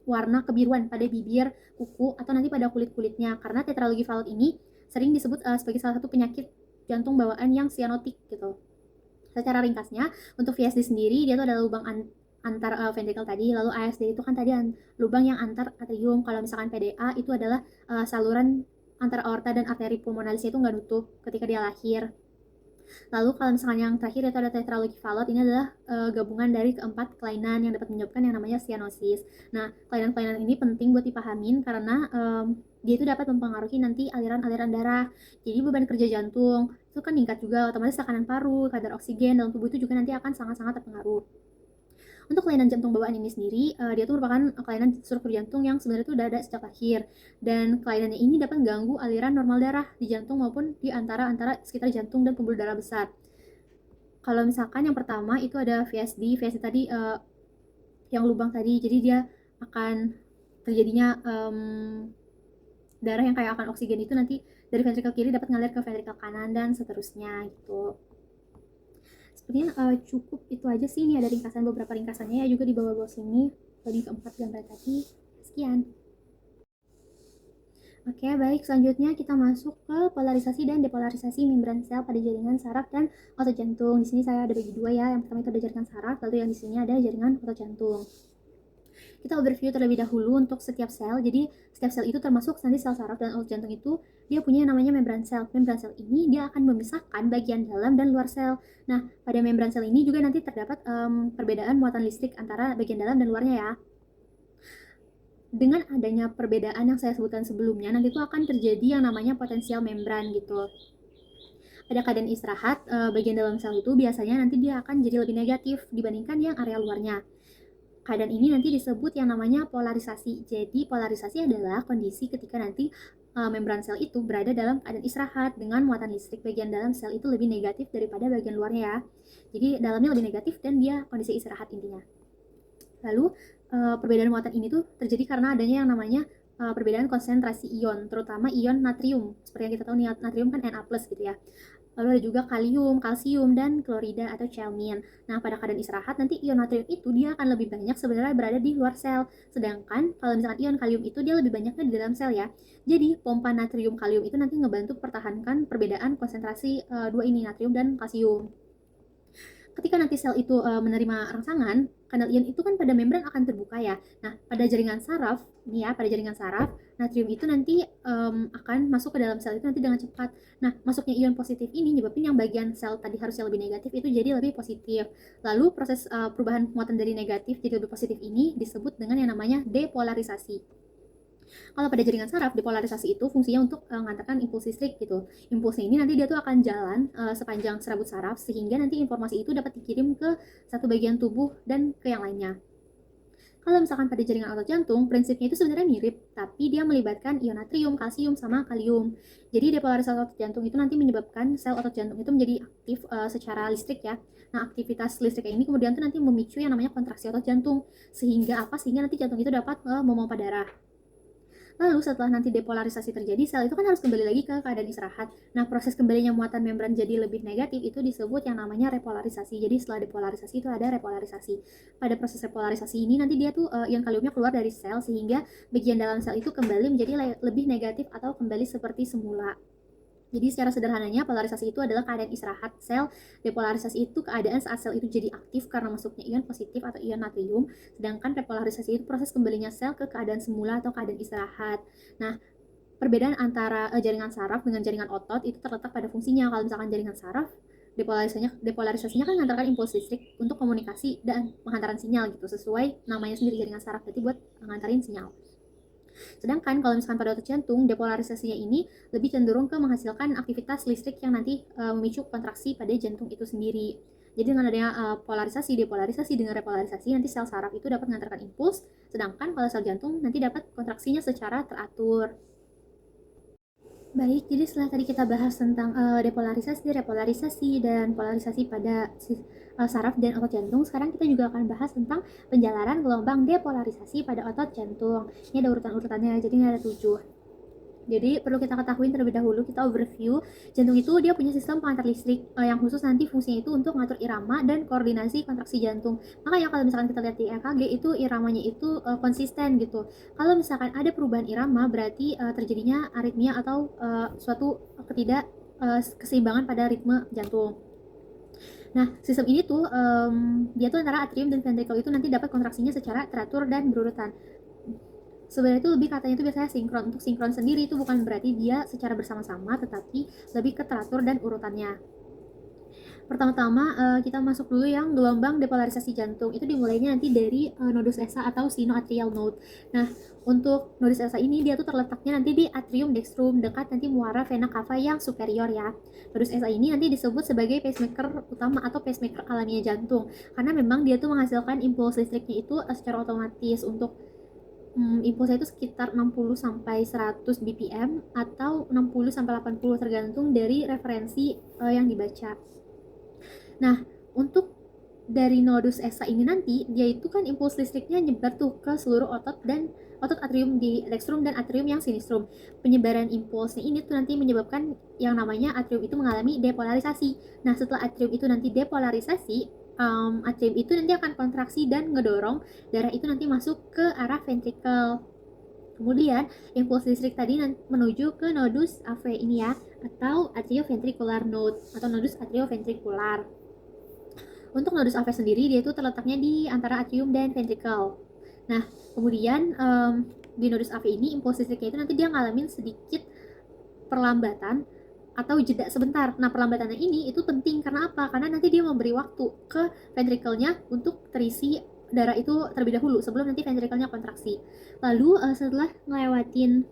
warna kebiruan pada bibir, kuku, atau nanti pada kulit-kulitnya. Karena tetralogy valve ini sering disebut sebagai salah satu penyakit jantung bawaan yang sianotik gitu. Secara ringkasnya, untuk VSD sendiri, dia tuh adalah lubang antar ventrikel tadi, lalu ASD itu kan tadi lubang yang antar atrium. Kalau misalkan PDA itu adalah saluran antara aorta dan arteri pulmonalis itu nggak nutup ketika dia lahir. Lalu kalau misalkan yang terakhir itu ada tetralogy valve, ini adalah gabungan dari keempat kelainan yang dapat menyebabkan yang namanya sianosis. Nah, kelainan-kelainan ini penting buat dipahamin karena dia itu dapat mempengaruhi nanti aliran-aliran darah. Jadi beban kerja jantung itu kan meningkat juga, otomatis tekanan paru, kadar oksigen dalam tubuh itu juga nanti akan sangat-sangat terpengaruh. Untuk kelainan jantung bawaan ini sendiri, dia tuh merupakan kelainan struktur jantung yang sebenarnya itu udah ada sejak lahir. Dan kelainannya ini dapat mengganggu aliran normal darah di jantung maupun di antara sekitar jantung dan pembuluh darah besar. Kalau misalkan yang pertama itu ada VSD tadi yang lubang tadi, jadi dia akan terjadinya darah yang kayak akan oksigen itu nanti dari ventrikel kiri dapat ngalir ke ventrikel kanan dan seterusnya gitu. Sepertinya cukup itu aja sih. Ini ada ringkasan, beberapa ringkasannya ya juga di bawah-bawah sini, lebih keempat gambar tadi. Sekian. Oke, baik, selanjutnya kita masuk ke polarisasi dan depolarisasi membran sel pada jaringan saraf dan otot jantung. Di sini saya ada bagi dua ya. Yang pertama itu ada jaringan saraf, lalu yang di sini ada jaringan otot jantung. Kita overview terlebih dahulu untuk setiap sel. Jadi setiap sel itu termasuk nanti sel saraf dan otot jantung itu dia punya yang namanya membran sel. Membran sel ini dia akan memisahkan bagian dalam dan luar sel. Nah, pada membran sel ini juga nanti terdapat perbedaan muatan listrik antara bagian dalam dan luarnya ya. Dengan adanya perbedaan yang saya sebutkan sebelumnya, nanti itu akan terjadi yang namanya potensial membran gitu. Pada keadaan istirahat, bagian dalam sel itu biasanya nanti dia akan jadi lebih negatif dibandingkan yang area luarnya. Keadaan ini nanti disebut yang namanya polarisasi. Jadi polarisasi adalah kondisi ketika nanti membran sel itu berada dalam keadaan istirahat dengan muatan listrik bagian dalam sel itu lebih negatif daripada bagian luarnya ya. Jadi dalamnya lebih negatif dan dia kondisi istirahat intinya. Lalu perbedaan muatan ini tuh terjadi karena adanya yang namanya perbedaan konsentrasi ion, terutama ion natrium. Seperti yang kita tahu nih, natrium kan Na+ gitu ya. Lalu ada juga kalium, kalsium, dan klorida atau celmin. Nah, pada keadaan istirahat nanti ion natrium itu dia akan lebih banyak sebenarnya berada di luar sel. Sedangkan kalau misalkan ion kalium itu dia lebih banyaknya di dalam sel ya. Jadi pompa natrium kalium itu nanti ngebantu pertahankan perbedaan konsentrasi dua ini, natrium dan kalsium. Ketika nanti sel itu menerima rangsangan, kanal ion itu kan pada membran akan terbuka ya. Nah, pada jaringan saraf, nih ya, pada jaringan saraf, natrium itu nanti akan masuk ke dalam sel itu nanti dengan cepat. Nah, masuknya ion positif ini nyebabin yang bagian sel tadi harusnya lebih negatif itu jadi lebih positif. Lalu proses perubahan muatan dari negatif jadi lebih positif ini disebut dengan yang namanya depolarisasi. Kalau pada jaringan saraf, depolarisasi itu fungsinya untuk mengantarkan impuls listrik gitu. Impulsnya ini nanti dia tuh akan jalan sepanjang serabut saraf sehingga nanti informasi itu dapat dikirim ke satu bagian tubuh dan ke yang lainnya. Kalau misalkan pada jaringan otot jantung, prinsipnya itu sebenarnya mirip, tapi dia melibatkan ion natrium, kalsium, sama kalium. Jadi depolarisasi otot jantung itu nanti menyebabkan sel otot jantung itu menjadi aktif secara listrik ya. Nah, aktivitas listrik ini kemudian tuh nanti memicu yang namanya kontraksi otot jantung. Sehingga apa? Sehingga nanti jantung itu dapat memompa darah. Lalu setelah nanti depolarisasi terjadi, sel itu kan harus kembali lagi ke keadaan istirahat. Nah, proses kembalinya muatan membran jadi lebih negatif itu disebut yang namanya repolarisasi. Jadi setelah depolarisasi itu ada repolarisasi. Pada proses repolarisasi ini nanti dia tuh ion kaliumnya keluar dari sel sehingga bagian dalam sel itu kembali menjadi lebih negatif atau kembali seperti semula. Jadi secara sederhananya polarisasi itu adalah keadaan istirahat sel, depolarisasi itu keadaan saat sel itu jadi aktif karena masuknya ion positif atau ion natrium, sedangkan repolarisasi itu proses kembalinya sel ke keadaan semula atau keadaan istirahat. Nah, perbedaan antara jaringan saraf dengan jaringan otot itu terletak pada fungsinya. Kalau misalkan jaringan saraf, depolarisasinya kan mengantarkan impuls listrik untuk komunikasi dan penghantaran sinyal gitu, sesuai namanya sendiri jaringan saraf, berarti buat mengantarin sinyal. Sedangkan kalau misalkan pada otot jantung, depolarisasinya ini lebih cenderung ke menghasilkan aktivitas listrik yang nanti memicu kontraksi pada jantung itu sendiri. Jadi dengan adanya polarisasi, depolarisasi dengan repolarisasi, nanti sel saraf itu dapat mengantarkan impuls, sedangkan kalau sel jantung nanti dapat kontraksinya secara teratur. Baik, jadi setelah tadi kita bahas tentang depolarisasi, repolarisasi, dan polarisasi pada saraf dan otot jantung, sekarang kita juga akan bahas tentang penjalaran gelombang depolarisasi pada otot jantung. Ini ada urutan-urutannya, jadi ini ada 7. Jadi perlu kita ketahui terlebih dahulu, kita overview. Jantung itu dia punya sistem pengantar listrik yang khusus nanti fungsinya itu untuk mengatur irama dan koordinasi kontraksi jantung. Makanya kalau misalkan kita lihat di EKG itu iramanya itu konsisten gitu. Kalau misalkan ada perubahan irama berarti terjadinya aritmia atau suatu ketidak keseimbangan pada ritme jantung. Nah, sistem ini tuh dia tuh antara atrium dan ventricle itu nanti dapat kontraksinya secara teratur dan berurutan. Sebenarnya itu lebih katanya itu biasanya sinkron. Untuk sinkron sendiri itu bukan berarti dia secara bersama-sama, tetapi lebih ke teratur dan urutannya. Pertama-tama kita masuk dulu yang gelombang depolarisasi jantung. Itu dimulainya nanti dari nodus esa atau sinoatrial node. Nah, untuk nodus esa ini dia tuh terletaknya nanti di atrium dextrum dekat nanti muara vena cava yang superior ya. Nodus esa ini nanti disebut sebagai pacemaker utama atau pacemaker alamiah jantung karena memang dia tuh menghasilkan impuls listriknya itu secara otomatis. Untuk impulsnya itu sekitar 60 sampai 100 bpm atau 60 sampai 80 tergantung dari referensi yang dibaca. Nah, untuk dari nodus esa ini nanti dia itu kan impuls listriknya nyebar tuh ke seluruh otot dan otot atrium di dextrum dan atrium yang sinistrum. Penyebaran impulsnya ini tuh nanti menyebabkan yang namanya atrium itu mengalami depolarisasi. Nah, setelah atrium itu nanti depolarisasi, atrium itu nanti akan kontraksi dan ngedorong darah itu nanti masuk ke arah ventricle. Kemudian impuls listrik tadi menuju ke nodus AV ini ya, atau atrioventricular node atau nodus atrioventricular. Untuk nodus AV sendiri dia itu terletaknya di antara atrium dan ventricle. Nah, kemudian di nodus AV ini impuls listriknya itu nanti dia ngalamin sedikit perlambatan atau jeda sebentar. Nah, perlambatannya ini itu penting karena apa? Karena nanti dia memberi waktu ke ventricle-nya untuk terisi darah itu terlebih dahulu sebelum nanti ventricle-nya kontraksi. Lalu setelah ngelewatin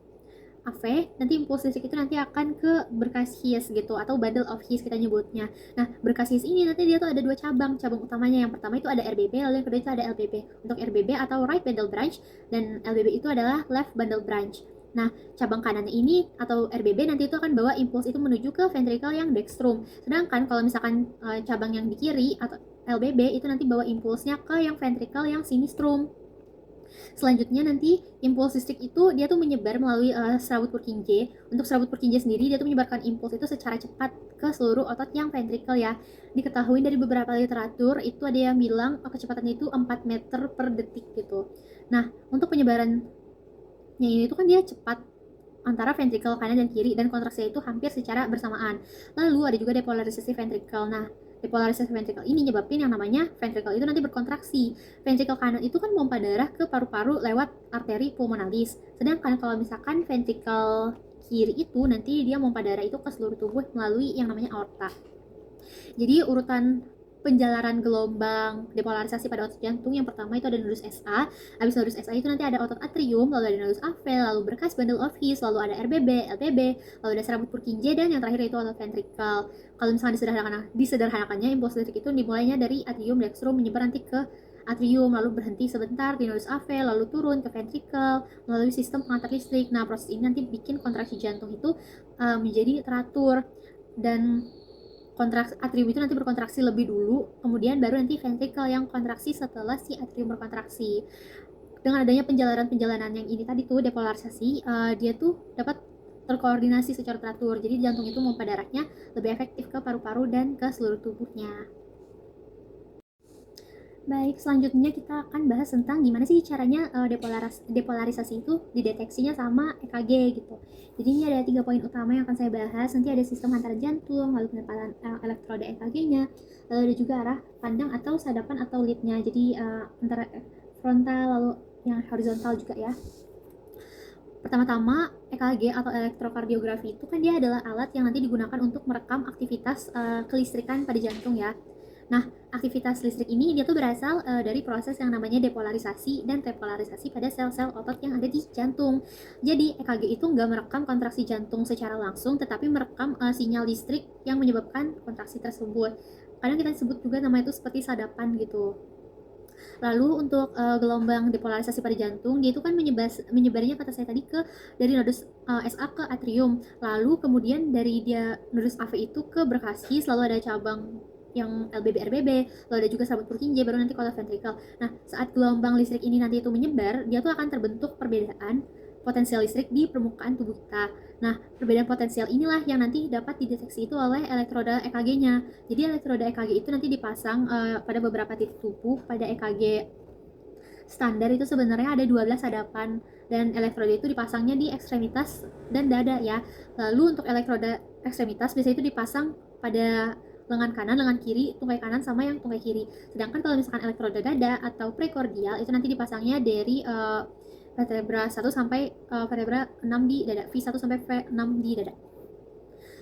AV, nanti impuls listrik itu nanti akan ke berkas His gitu atau bundle of His kita nyebutnya. Nah, berkas His ini nanti dia tuh ada dua cabang utamanya. Yang pertama itu ada RBB, lalu yang kedua itu ada LBB. Untuk RBB atau right bundle branch dan LBB itu adalah left bundle branch. Nah, cabang kanannya ini atau RBB nanti itu akan bawa impuls itu menuju ke ventricle yang dextrum. Sedangkan kalau misalkan cabang yang di kiri atau LBB itu nanti bawa impulsnya ke yang ventricle yang sinistrum. Selanjutnya nanti impuls listrik itu dia tuh menyebar melalui serabut Purkinje. Untuk serabut Purkinje sendiri dia tuh menyebarkan impuls itu secara cepat ke seluruh otot yang ventricle ya. Diketahui dari beberapa literatur itu ada yang bilang kecepatannya itu 4 meter per detik gitu. Nah, untuk penyebarannya ini tuh kan dia cepat antara ventricle kanan dan kiri dan kontraksinya itu hampir secara bersamaan. Lalu ada juga depolarisasi ventricle. Nah, depolarisasi ventricle ini nyebabin yang namanya ventricle itu nanti berkontraksi. Ventricle kanan itu kan pompa darah ke paru-paru lewat arteri pulmonalis. Sedangkan kalau misalkan ventricle kiri itu nanti dia pompa darah itu ke seluruh tubuh melalui yang namanya aorta. Jadi urutan penjalaran gelombang depolarisasi pada otot jantung yang pertama itu ada nodus SA. Habis nodus SA itu nanti ada otot atrium, lalu ada nodus AV, lalu berkas bundle of His, lalu ada RBB, LBB, lalu ada serabut Purkinje, dan yang terakhir itu otot ventricle. Kalau misalnya disederhanakannya impuls listrik itu dimulainya dari atrium dextrum menyebar nanti ke atrium, lalu berhenti sebentar di nodus AV, lalu turun ke ventricle melalui sistem pengantar listrik. Nah, proses ini nanti bikin kontraksi jantung itu menjadi teratur dan atrium itu nanti berkontraksi lebih dulu, kemudian baru nanti ventricle yang kontraksi setelah si atrium berkontraksi. Dengan adanya penjalanan yang ini tadi tuh depolarisasi, dia tuh dapat terkoordinasi secara teratur. Jadi jantung itu memompa darahnya lebih efektif ke paru-paru dan ke seluruh tubuhnya. Baik, selanjutnya kita akan bahas tentang gimana sih caranya depolarisasi itu dideteksinya sama EKG gitu. Jadi ini ada 3 poin utama yang akan saya bahas. Nanti ada sistem hantaran jantung, lalu penempalan elektroda EKG-nya, lalu ada juga arah pandang atau sadapan atau lead-nya. Jadi antara frontal lalu yang horizontal juga ya. Pertama-tama EKG atau elektrokardiografi itu kan dia adalah alat yang nanti digunakan untuk merekam aktivitas kelistrikan pada jantung ya. Nah, aktivitas listrik ini dia tuh berasal dari proses yang namanya depolarisasi dan repolarisasi pada sel-sel otot yang ada di jantung. Jadi, EKG itu nggak merekam kontraksi jantung secara langsung, tetapi merekam sinyal listrik yang menyebabkan kontraksi tersebut. Kadang kita sebut juga nama itu seperti sadapan gitu. Lalu untuk gelombang depolarisasi pada jantung, dia itu kan menyebarnya kata saya tadi dari nodus SA ke atrium. Lalu kemudian dari dia nodus AV itu ke Berkasi, selalu ada cabang yang LBB RBB, lalu ada juga sahabat Purkinje, baru nanti kalau ventricle. Nah, saat gelombang listrik ini nanti itu menyebar, dia tuh akan terbentuk perbedaan potensial listrik di permukaan tubuh kita. Nah, perbedaan potensial inilah yang nanti dapat dideteksi itu oleh elektroda EKG-nya. Jadi elektroda EKG itu nanti dipasang pada beberapa titik tubuh. Pada EKG standar itu sebenarnya ada 12 sadapan, dan elektroda itu dipasangnya di ekstremitas dan dada ya. Lalu untuk elektroda ekstremitas biasanya itu dipasang pada lengan kanan, lengan kiri, tungkai kanan sama yang tungkai kiri. Sedangkan kalau misalkan elektroda dada atau prekordial itu nanti dipasangnya dari vertebra 1 sampai vertebra 6 di dada, V1 sampai V6 di dada.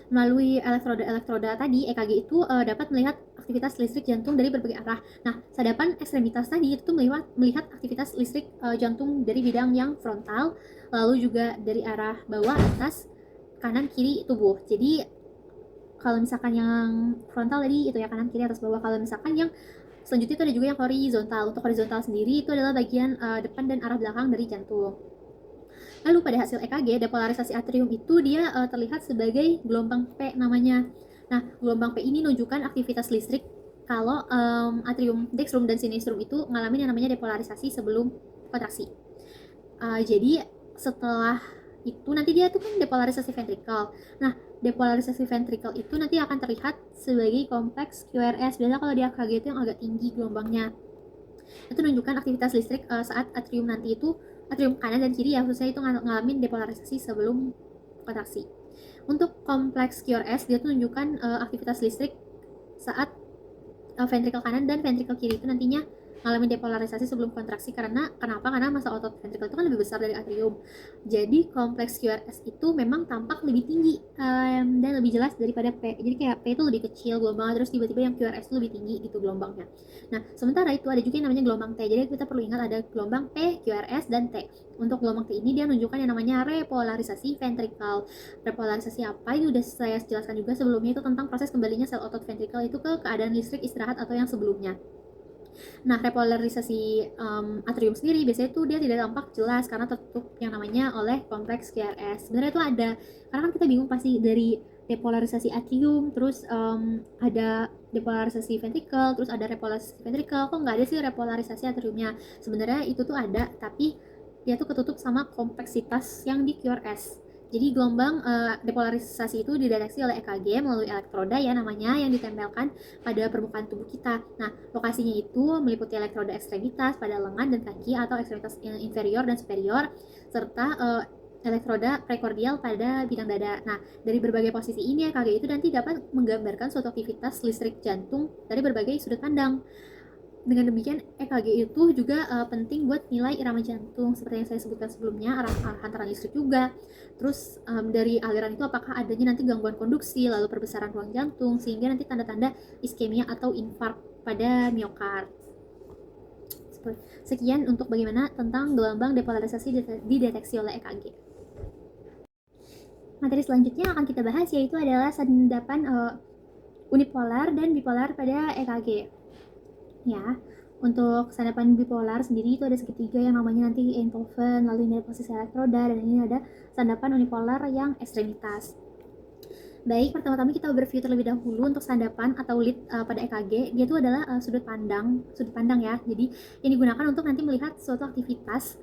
Melalui elektroda tadi, EKG itu dapat melihat aktivitas listrik jantung dari berbagai arah. Nah, sadapan ekstremitas tadi itu melihat aktivitas listrik jantung dari bidang yang frontal, lalu juga dari arah bawah, atas, kanan, kiri tubuh. Jadi kalau misalkan yang frontal tadi itu ya kanan, kiri, atas, bawah. Kalau misalkan yang selanjutnya itu ada juga yang horizontal. Untuk horizontal sendiri itu adalah bagian depan dan arah belakang dari jantung. Lalu pada hasil EKG, depolarisasi atrium itu dia terlihat sebagai gelombang P namanya. Nah, gelombang P ini menunjukkan aktivitas listrik kalau atrium dextrum dan sinistrum itu ngalamin yang namanya depolarisasi sebelum kontraksi. Jadi setelah itu nanti dia tuh kan depolarisasi ventricle. Nah, depolarisasi ventricle itu nanti akan terlihat sebagai kompleks QRS. Biasanya kalau di EKG itu yang agak tinggi gelombangnya. Itu menunjukkan aktivitas listrik saat atrium nanti itu, atrium kanan dan kiri ya khususnya itu ngalamin depolarisasi sebelum kontraksi. Untuk kompleks QRS dia tuh menunjukkan aktivitas listrik saat ventricle kanan dan ventricle kiri itu nantinya ngalamin depolarisasi sebelum kontraksi. Kenapa? Karena massa otot ventricle itu kan lebih besar dari atrium. Jadi kompleks QRS itu memang tampak lebih tinggi dan lebih jelas daripada P. Jadi kayak P itu lebih kecil gelombangnya, terus tiba-tiba yang QRS itu lebih tinggi gitu gelombangnya. Nah, sementara itu ada juga yang namanya gelombang T. Jadi kita perlu ingat ada gelombang P, QRS, dan T. Untuk gelombang T ini dia menunjukkan yang namanya repolarisasi ventricle. Repolarisasi apa? Itu udah saya jelaskan juga sebelumnya, itu tentang proses kembalinya sel otot ventricle itu ke keadaan listrik istirahat atau yang sebelumnya. Nah, repolarisasi atrium sendiri biasanya tuh dia tidak tampak jelas karena tertutup yang namanya oleh kompleks QRS. Sebenarnya itu ada, karena kan kita bingung pasti dari depolarisasi atrium, terus ada depolarisasi ventricle, terus ada repolarisasi ventricle, kok nggak ada sih repolarisasi atriumnya? Sebenarnya itu tuh ada, tapi dia tuh ketutup sama kompleksitas yang di QRS. Jadi gelombang depolarisasi itu dideteksi oleh EKG melalui elektroda ya namanya, yang ditempelkan pada permukaan tubuh kita. Nah, lokasinya itu meliputi elektroda ekstremitas pada lengan dan kaki atau ekstremitas inferior dan superior, serta elektroda prekordial pada bidang dada. Nah, dari berbagai posisi ini EKG itu nanti dapat menggambarkan suatu aktivitas listrik jantung dari berbagai sudut pandang. Dengan demikian, EKG itu juga penting buat nilai irama jantung seperti yang saya sebutkan sebelumnya, hantaran listrik juga. Terus dari aliran itu apakah adanya nanti gangguan konduksi, lalu perbesaran ruang jantung, sehingga nanti tanda-tanda iskemia atau infark pada miokard. Sekian untuk bagaimana tentang gelombang depolarisasi dideteksi oleh EKG. Materi selanjutnya yang akan kita bahas yaitu adalah sandapan unipolar dan bipolar pada EKG. Ya, untuk sandapan bipolar sendiri itu ada segitiga yang namanya nanti Einthoven, lalu ini ada posisi elektroda, dan ini ada sandapan unipolar yang ekstremitas. Baik, pertama-tama kita berview terlebih dahulu untuk sandapan atau lead pada EKG. Dia itu adalah sudut pandang ya. Jadi yang digunakan untuk nanti melihat suatu aktivitas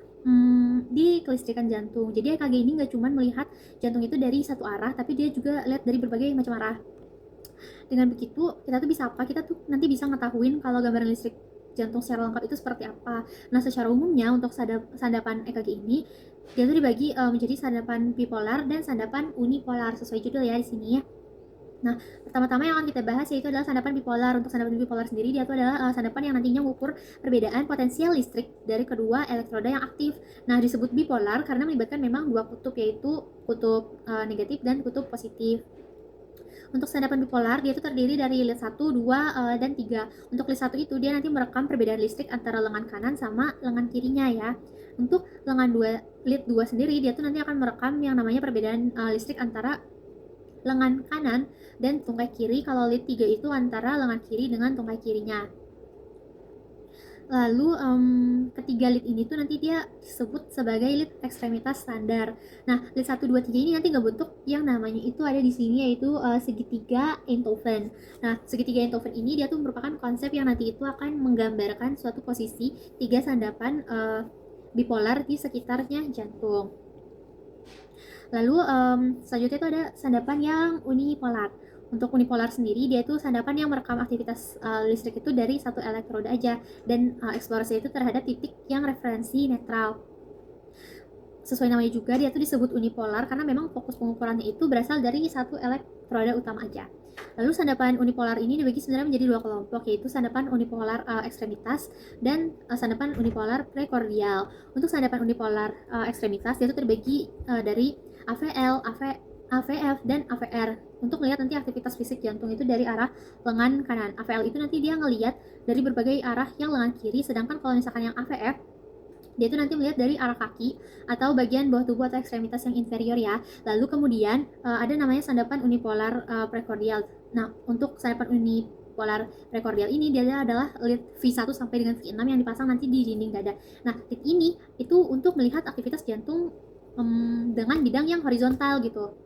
di kelistrikan jantung. Jadi EKG ini nggak cuma melihat jantung itu dari satu arah, tapi dia juga lihat dari berbagai macam arah. Dengan begitu kita tuh bisa apa? Kita tuh nanti bisa ngetahuin kalau gambaran listrik jantung secara lengkap itu seperti apa. Nah, secara umumnya untuk sandapan EKG ini dia tuh dibagi menjadi sandapan bipolar dan sandapan unipolar sesuai judul ya di sini ya. Nah, pertama-tama yang akan kita bahas yaitu adalah sandapan bipolar. Untuk sandapan bipolar sendiri dia itu adalah sandapan yang nantinya mengukur perbedaan potensial listrik dari kedua elektroda yang aktif. Nah, disebut bipolar karena melibatkan memang dua kutub, yaitu kutub negatif dan kutub positif. Untuk sandapan bipolar dia itu terdiri dari lead 1, 2, dan 3. Untuk lead 1 itu dia nanti merekam perbedaan listrik antara lengan kanan sama lengan kirinya ya. Untuk lead 2 sendiri dia tuh nanti akan merekam yang namanya perbedaan listrik antara lengan kanan dan tungkai kiri. Kalau lead 3 itu antara lengan kiri dengan tungkai kirinya. Lalu ketiga lead ini tuh nanti dia disebut sebagai lead ekstremitas standar. Nah, lead 1, 2, 3 ini nanti ngebentuk yang namanya itu ada di sini, yaitu segitiga Einthoven. Nah, segitiga Einthoven ini dia tuh merupakan konsep yang nanti itu akan menggambarkan suatu posisi tiga sandapan bipolar di sekitarnya jantung. Lalu selanjutnya itu ada sandapan yang unipolar. Untuk unipolar sendiri dia itu sandapan yang merekam aktivitas listrik itu dari satu elektroda aja, dan eksplorasi itu terhadap titik yang referensi netral. Sesuai namanya juga dia tuh disebut unipolar karena memang fokus pengukurannya itu berasal dari satu elektroda utama aja. Lalu sandapan unipolar ini dibagi sebenarnya menjadi dua kelompok, yaitu sandapan unipolar ekstremitas dan sandapan unipolar prekordial. Untuk sandapan unipolar ekstremitas dia itu terbagi dari AVL, AVF, dan AVR. Untuk melihat nanti aktivitas fisik jantung itu dari arah lengan kanan. AVL itu nanti dia ngelihat dari berbagai arah yang lengan kiri, sedangkan kalau misalkan yang AVF dia itu nanti melihat dari arah kaki atau bagian bawah tubuh atau ekstremitas yang inferior ya. Lalu kemudian ada namanya sandapan unipolar prekordial. Nah, untuk sandapan unipolar prekordial ini dia adalah lead V1 sampai dengan V6 yang dipasang nanti di dinding dada. Nah, lead ini itu untuk melihat aktivitas jantung dengan bidang yang horizontal gitu.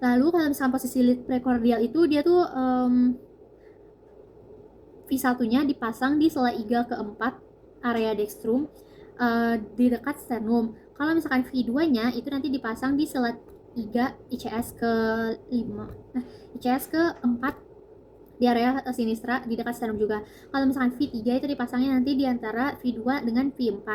Lalu kalau misalkan posisi lead prekordial itu dia tuh V1-nya dipasang di sela iga keempat area dextrum di dekat sternum. Kalau misalkan V2-nya itu nanti dipasang di sela iga ICS ke-5. Nah, ICS ke-4 di area sinistra di dekat sternum juga. Kalau misalkan V3 itu dipasangnya nanti di antara V2 dengan V4.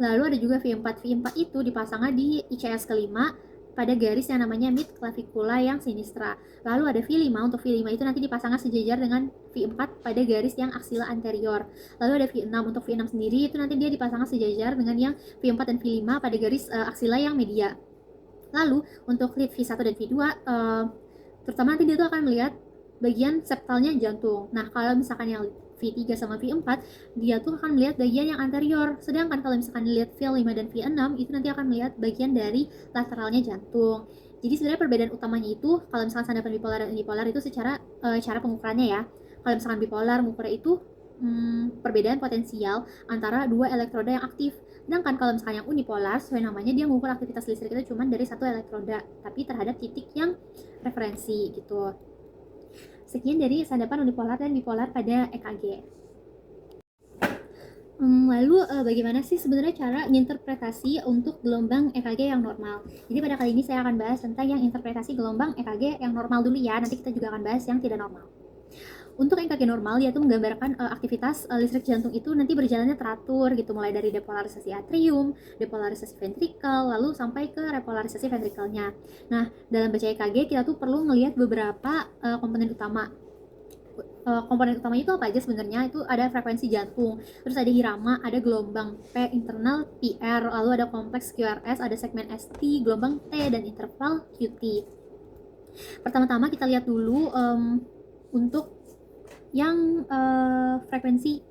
Lalu ada juga V4. V4 itu dipasangnya di ICS ke-5 pada garis yang namanya mid clavicula yang sinistra. Lalu ada V5. Untuk V5 itu nanti dipasangnya sejajar dengan V4 pada garis yang aksila anterior. Lalu ada V6. Untuk V6 sendiri itu nanti dia dipasangnya sejajar dengan yang V4 dan V5 pada garis aksila yang media. Lalu untuk lead V1 dan V2 terutama nanti dia tuh akan melihat bagian septalnya jantung. Nah, kalau misalkan yang V3 sama V4 dia tuh akan melihat bagian yang anterior, sedangkan kalau misalkan lihat V5 dan V6 itu nanti akan melihat bagian dari lateralnya jantung. Jadi sebenarnya perbedaan utamanya itu kalau misalkan sandapan bipolar dan unipolar itu secara cara pengukurannya ya. Kalau misalkan bipolar mengukurnya itu perbedaan potensial antara dua elektroda yang aktif. Sedangkan kalau misalkan yang unipolar, sesuai namanya dia mengukur aktivitas listrik itu cuma dari satu elektroda, tapi terhadap titik yang referensi gitu. Sekian dari sandapan unipolar dan bipolar pada EKG. Lalu bagaimana sih sebenarnya cara menginterpretasi untuk gelombang EKG yang normal? Jadi pada kali ini saya akan bahas tentang yang interpretasi gelombang EKG yang normal dulu ya. Nanti kita juga akan bahas yang tidak normal. Untuk EKG normal dia tuh menggambarkan aktivitas listrik jantung itu nanti berjalannya teratur gitu, mulai dari depolarisasi atrium, depolarisasi ventrikel, lalu sampai ke repolarisasi ventrikelnya. Nah, dalam baca EKG kita tuh perlu ngelihat beberapa komponen utama. Komponen utamanya itu apa aja sebenarnya? Itu ada frekuensi jantung, terus ada irama, ada gelombang P internal PR, lalu ada kompleks QRS, ada segmen ST, gelombang T, dan interval QT. Pertama-tama kita lihat dulu untuk yang frekuensi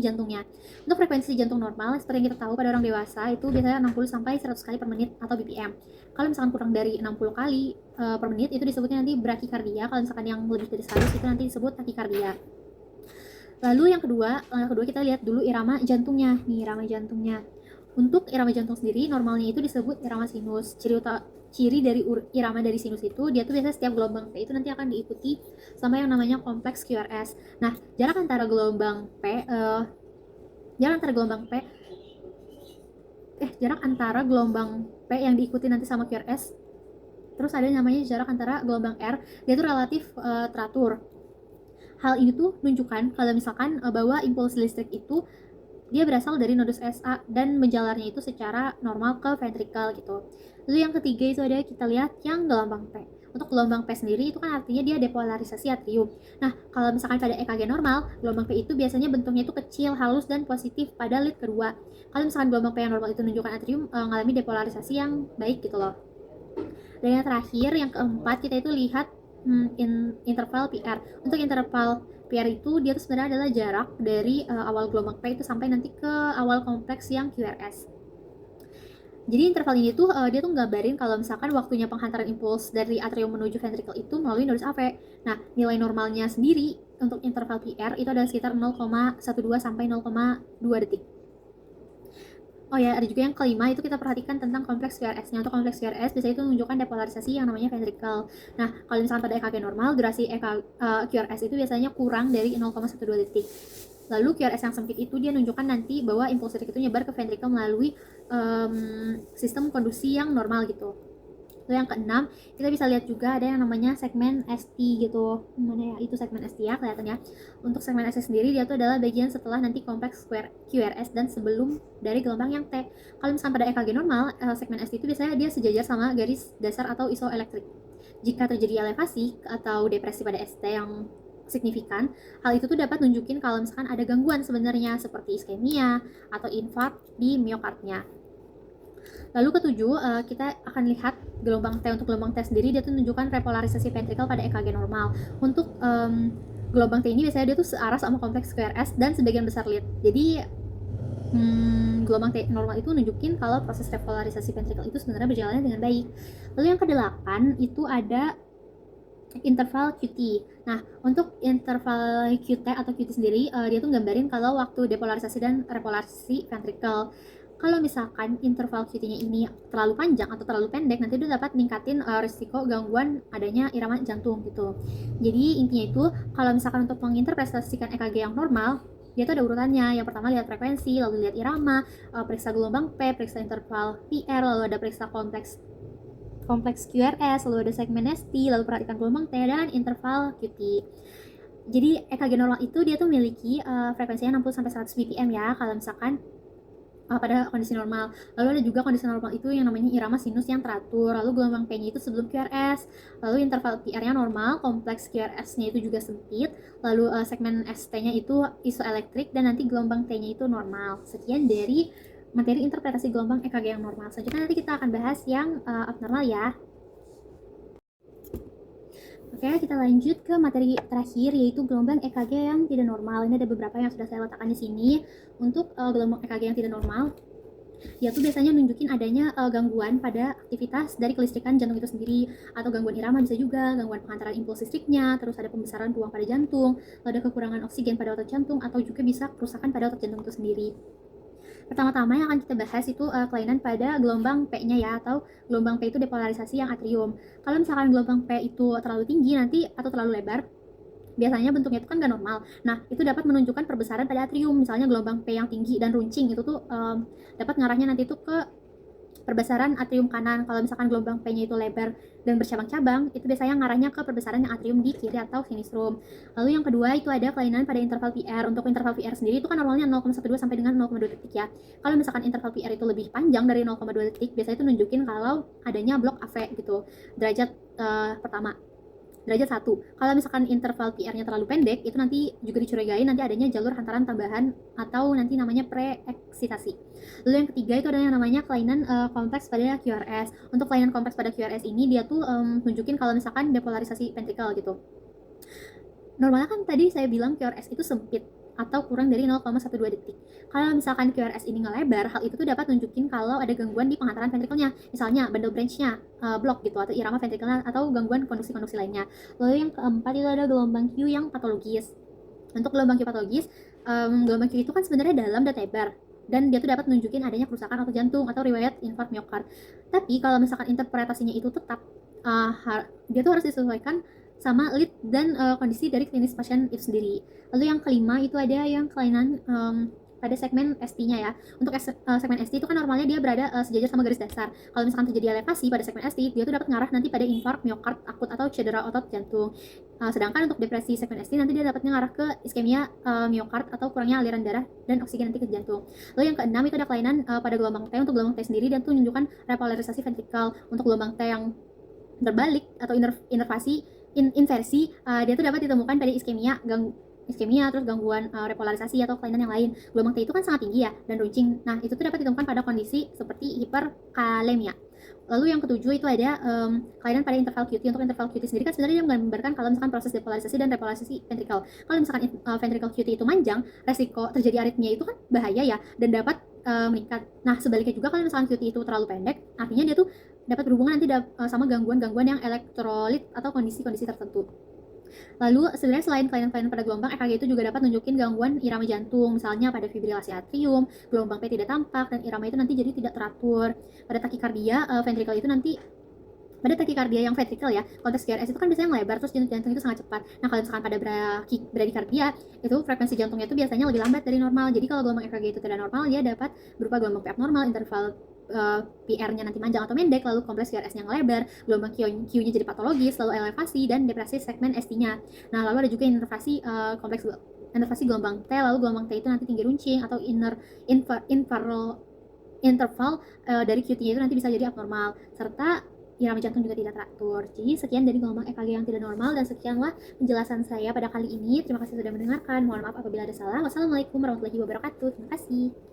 jantungnya. Untuk frekuensi jantung normal seperti yang kita tahu pada orang dewasa itu biasanya 60 sampai 100 kali per menit atau BPM. Kalau misalkan kurang dari 60 kali per menit itu disebutnya nanti brakikardia. Kalau misalkan yang lebih dari 100 itu nanti disebut takikardia. Lalu yang kedua kita lihat dulu irama jantungnya. Nih, irama jantungnya. Untuk irama jantung sendiri normalnya itu disebut irama sinus. Ciri dari irama dari sinus itu dia tuh biasanya setiap gelombang P itu nanti akan diikuti sama yang namanya kompleks QRS. Nah, jarak antara gelombang P yang diikuti nanti sama QRS, terus ada namanya jarak antara gelombang R, dia tuh relatif teratur. Hal ini tuh menunjukkan kalau misalkan bahwa impuls listrik itu dia berasal dari nodus SA dan menjalarnya itu secara normal ke ventrikel gitu. Lalu yang ketiga itu ada kita lihat yang gelombang P. Untuk gelombang P sendiri itu kan artinya dia depolarisasi atrium. Nah, kalau misalkan pada EKG normal, gelombang P itu biasanya bentuknya itu kecil, halus, dan positif pada lead kedua. Kalau misalkan gelombang P yang normal itu menunjukkan atrium mengalami depolarisasi yang baik gitu loh. Dan yang terakhir, yang keempat, kita itu lihat interval PR. Untuk interval PR itu dia tuh sebenarnya adalah jarak dari awal gelombang P itu sampai nanti ke awal kompleks yang QRS. Jadi interval ini tuh dia tuh nggambarin kalau misalkan waktunya penghantaran impuls dari atrium menuju ventrikel itu melalui nodus AV. Nah, nilai normalnya sendiri untuk interval PR itu adalah sekitar 0,12 sampai 0,2 detik. Oh ya, ada juga yang kelima, itu kita perhatikan tentang kompleks QRS-nya. Untuk kompleks QRS biasanya itu menunjukkan depolarisasi yang namanya ventricle. Nah, kalau misalkan pada EKG normal, durasi QRS itu biasanya kurang dari 0,12 detik. Lalu QRS yang sempit itu dia menunjukkan nanti bahwa impuls listrik itu nyebar ke ventricle melalui sistem konduksi yang normal gitu. Lalu yang keenam, kita bisa lihat juga ada yang namanya segmen ST gitu. Mana ya? Itu segmen ST ya kelihatannya. Untuk segmen ST sendiri dia tuh adalah bagian setelah nanti kompleks QRS dan sebelum dari gelombang yang T. Kalau misalkan pada EKG normal, segmen ST itu biasanya dia sejajar sama garis dasar atau isoelektrik. Jika terjadi elevasi atau depresi pada ST yang signifikan, hal itu tuh dapat nunjukin kalau misalkan ada gangguan sebenarnya seperti iskemia atau infark di miokardnya. Lalu ketujuh, kita akan lihat gelombang T. Untuk gelombang T sendiri dia tuh menunjukkan repolarisasi ventricle pada EKG normal. Untuk gelombang T ini biasanya dia tuh searah sama kompleks QRS dan sebagian besar lead. Jadi gelombang T normal itu nunjukin kalau proses repolarisasi ventricle itu sebenarnya berjalan dengan baik. Lalu yang kedelapan itu ada interval QT. Nah, untuk interval QT atau QT sendiri, dia tuh gambarin kalau waktu depolarisasi dan repolarisasi ventricle. Kalau misalkan interval QT-nya ini terlalu panjang atau terlalu pendek, nanti itu dapat ningkatin risiko gangguan adanya irama jantung gitu. Jadi intinya itu, kalau misalkan untuk menginterpretasikan EKG yang normal, dia tuh ada urutannya. Yang pertama lihat frekuensi, lalu lihat irama, periksa gelombang P, periksa interval PR, lalu ada periksa kompleks QRS, lalu ada segmen ST, lalu perhatikan gelombang T dan interval QT. Jadi EKG normal itu dia tuh memiliki frekuensinya 60 sampai 100 BPM ya kalau misalkan pada kondisi normal. Lalu ada juga kondisi normal itu yang namanya irama sinus yang teratur, lalu gelombang P-nya itu sebelum QRS, lalu interval PR-nya normal, kompleks QRS-nya itu juga sempit, lalu segmen ST-nya itu isoelektrik, dan nanti gelombang T-nya itu normal. Sekian dari materi interpretasi gelombang EKG yang normal. Selanjutnya nanti kita akan bahas yang abnormal ya. Oke, kita lanjut ke materi terakhir, yaitu gelombang EKG yang tidak normal. Ini ada beberapa yang sudah saya letakkan di sini. Untuk gelombang EKG yang tidak normal, dia tuh biasanya nunjukin adanya gangguan pada aktivitas dari kelistrikan jantung itu sendiri, atau gangguan irama bisa juga, gangguan pengantaran impuls listriknya, terus ada pembesaran ruang pada jantung, ada kekurangan oksigen pada otot jantung, atau juga bisa kerusakan pada otot jantung itu sendiri. Pertama-tama yang akan kita bahas itu kelainan pada gelombang P-nya ya, atau gelombang P itu depolarisasi yang atrium. Kalau misalkan gelombang P itu terlalu tinggi nanti atau terlalu lebar, biasanya bentuknya itu kan gak normal. Nah, itu dapat menunjukkan perbesaran pada atrium. Misalnya gelombang P yang tinggi dan runcing itu tuh dapat ngarahnya nanti tuh ke perbesaran atrium kanan. Kalau misalkan gelombang P-nya itu lebar dan bercabang-cabang, itu biasanya ngarahnya ke perbesaran yang atrium di kiri atau sinistrum. Lalu yang kedua itu ada kelainan pada interval PR. Untuk interval PR sendiri itu kan normalnya 0,12 sampai dengan 0,2 detik ya. Kalau misalkan interval PR itu lebih panjang dari 0,2 detik, biasanya itu nunjukin kalau adanya blok AV gitu, derajat pertama. Derajat 1. Kalau misalkan interval PR-nya terlalu pendek, itu nanti juga dicurigai nanti adanya jalur hantaran tambahan atau nanti namanya preeksitasi. Lalu yang ketiga itu ada yang namanya kelainan kompleks pada QRS. Untuk kelainan kompleks pada QRS ini dia tuh tunjukin kalau misalkan depolarisasi ventricle gitu. Normalnya kan tadi saya bilang QRS itu sempit atau kurang dari 0,12 detik. Kalau misalkan QRS ini ngelebar, hal itu tuh dapat nunjukin kalau ada gangguan di pengantaran ventrikelnya. Misalnya bundle branch-nya blok gitu, atau irama ventrikelnya, atau gangguan konduksi-konduksi lainnya. Lalu yang keempat itu ada gelombang Q yang patologis. Untuk gelombang Q patologis, gelombang Q itu kan sebenarnya dalam dan lebar, dan dia tuh dapat nunjukin adanya kerusakan otot jantung atau riwayat infark miokard. Tapi kalau misalkan interpretasinya itu tetap, dia tuh harus disesuaikan sama lead dan kondisi dari klinis pasien itu sendiri. Lalu yang kelima itu ada yang kelainan pada segmen ST-nya ya. Untuk segmen ST itu kan normalnya dia berada sejajar sama garis dasar. Kalau misalkan terjadi elevasi pada segmen ST, dia tuh dapat ngarah nanti pada infark miokard akut atau cedera otot jantung. Sedangkan untuk depresi segmen ST nanti dia dapatnya ngarah ke iskemia miokard atau kurangnya aliran darah dan oksigen nanti ke jantung. Lalu yang keenam itu ada kelainan pada gelombang T. Untuk gelombang T sendiri dan tuh menunjukkan repolarisasi ventricle. Untuk gelombang T yang terbalik atau inversi, dia tuh dapat ditemukan pada iskemia, terus gangguan repolarisasi atau kelainan yang lain. Gelombang T itu kan sangat tinggi ya dan runcing. Nah, itu tuh dapat ditemukan pada kondisi seperti hiperkalemia. Lalu yang ketujuh itu ada kelainan pada interval QT. Untuk interval QT sendiri kan sebenarnya dia menggambarkan kalau misalkan proses depolarisasi dan repolarisasi ventricle. Kalau misalkan ventricle QT itu manjang, resiko terjadi aritmia itu kan bahaya ya dan dapat meningkat. Nah, sebaliknya juga kalau misalkan QT itu terlalu pendek, artinya dia tuh dapat berhubungan nanti sama gangguan-gangguan yang elektrolit atau kondisi-kondisi tertentu. Lalu sebenarnya selain kelainan-kelainan pada gelombang, EKG itu juga dapat nunjukin gangguan irama jantung, misalnya pada fibrilasi atrium, gelombang P tidak tampak, dan irama itu nanti jadi tidak teratur. Pada takikardia, ventrikel itu nanti pada takikardia yang ventrikel ya, konteks GRS itu kan biasanya melebar, terus jantung itu sangat cepat. Nah, kalau misalkan pada bradikardia, itu frekuensi jantungnya itu biasanya lebih lambat dari normal. Jadi kalau gelombang EKG itu tidak normal, dia dapat berupa gelombang P abnormal, interval PR-nya nanti panjang atau pendek, lalu kompleks GRS-nya lebar, gelombang Q-nya jadi patologis, lalu elevasi dan depresi segmen ST-nya. Nah, lalu ada juga intervasi kompleks intervasi gelombang T, lalu gelombang T itu nanti tinggi runcing atau interval dari QT-nya itu nanti bisa jadi abnormal, serta irama jantung juga tidak teratur. Jadi sekian dari gelombang EKG yang tidak normal, dan sekianlah penjelasan saya pada kali ini. Terima kasih sudah mendengarkan. Mohon maaf apabila ada salah. Wassalamualaikum warahmatullahi wabarakatuh. Terima kasih.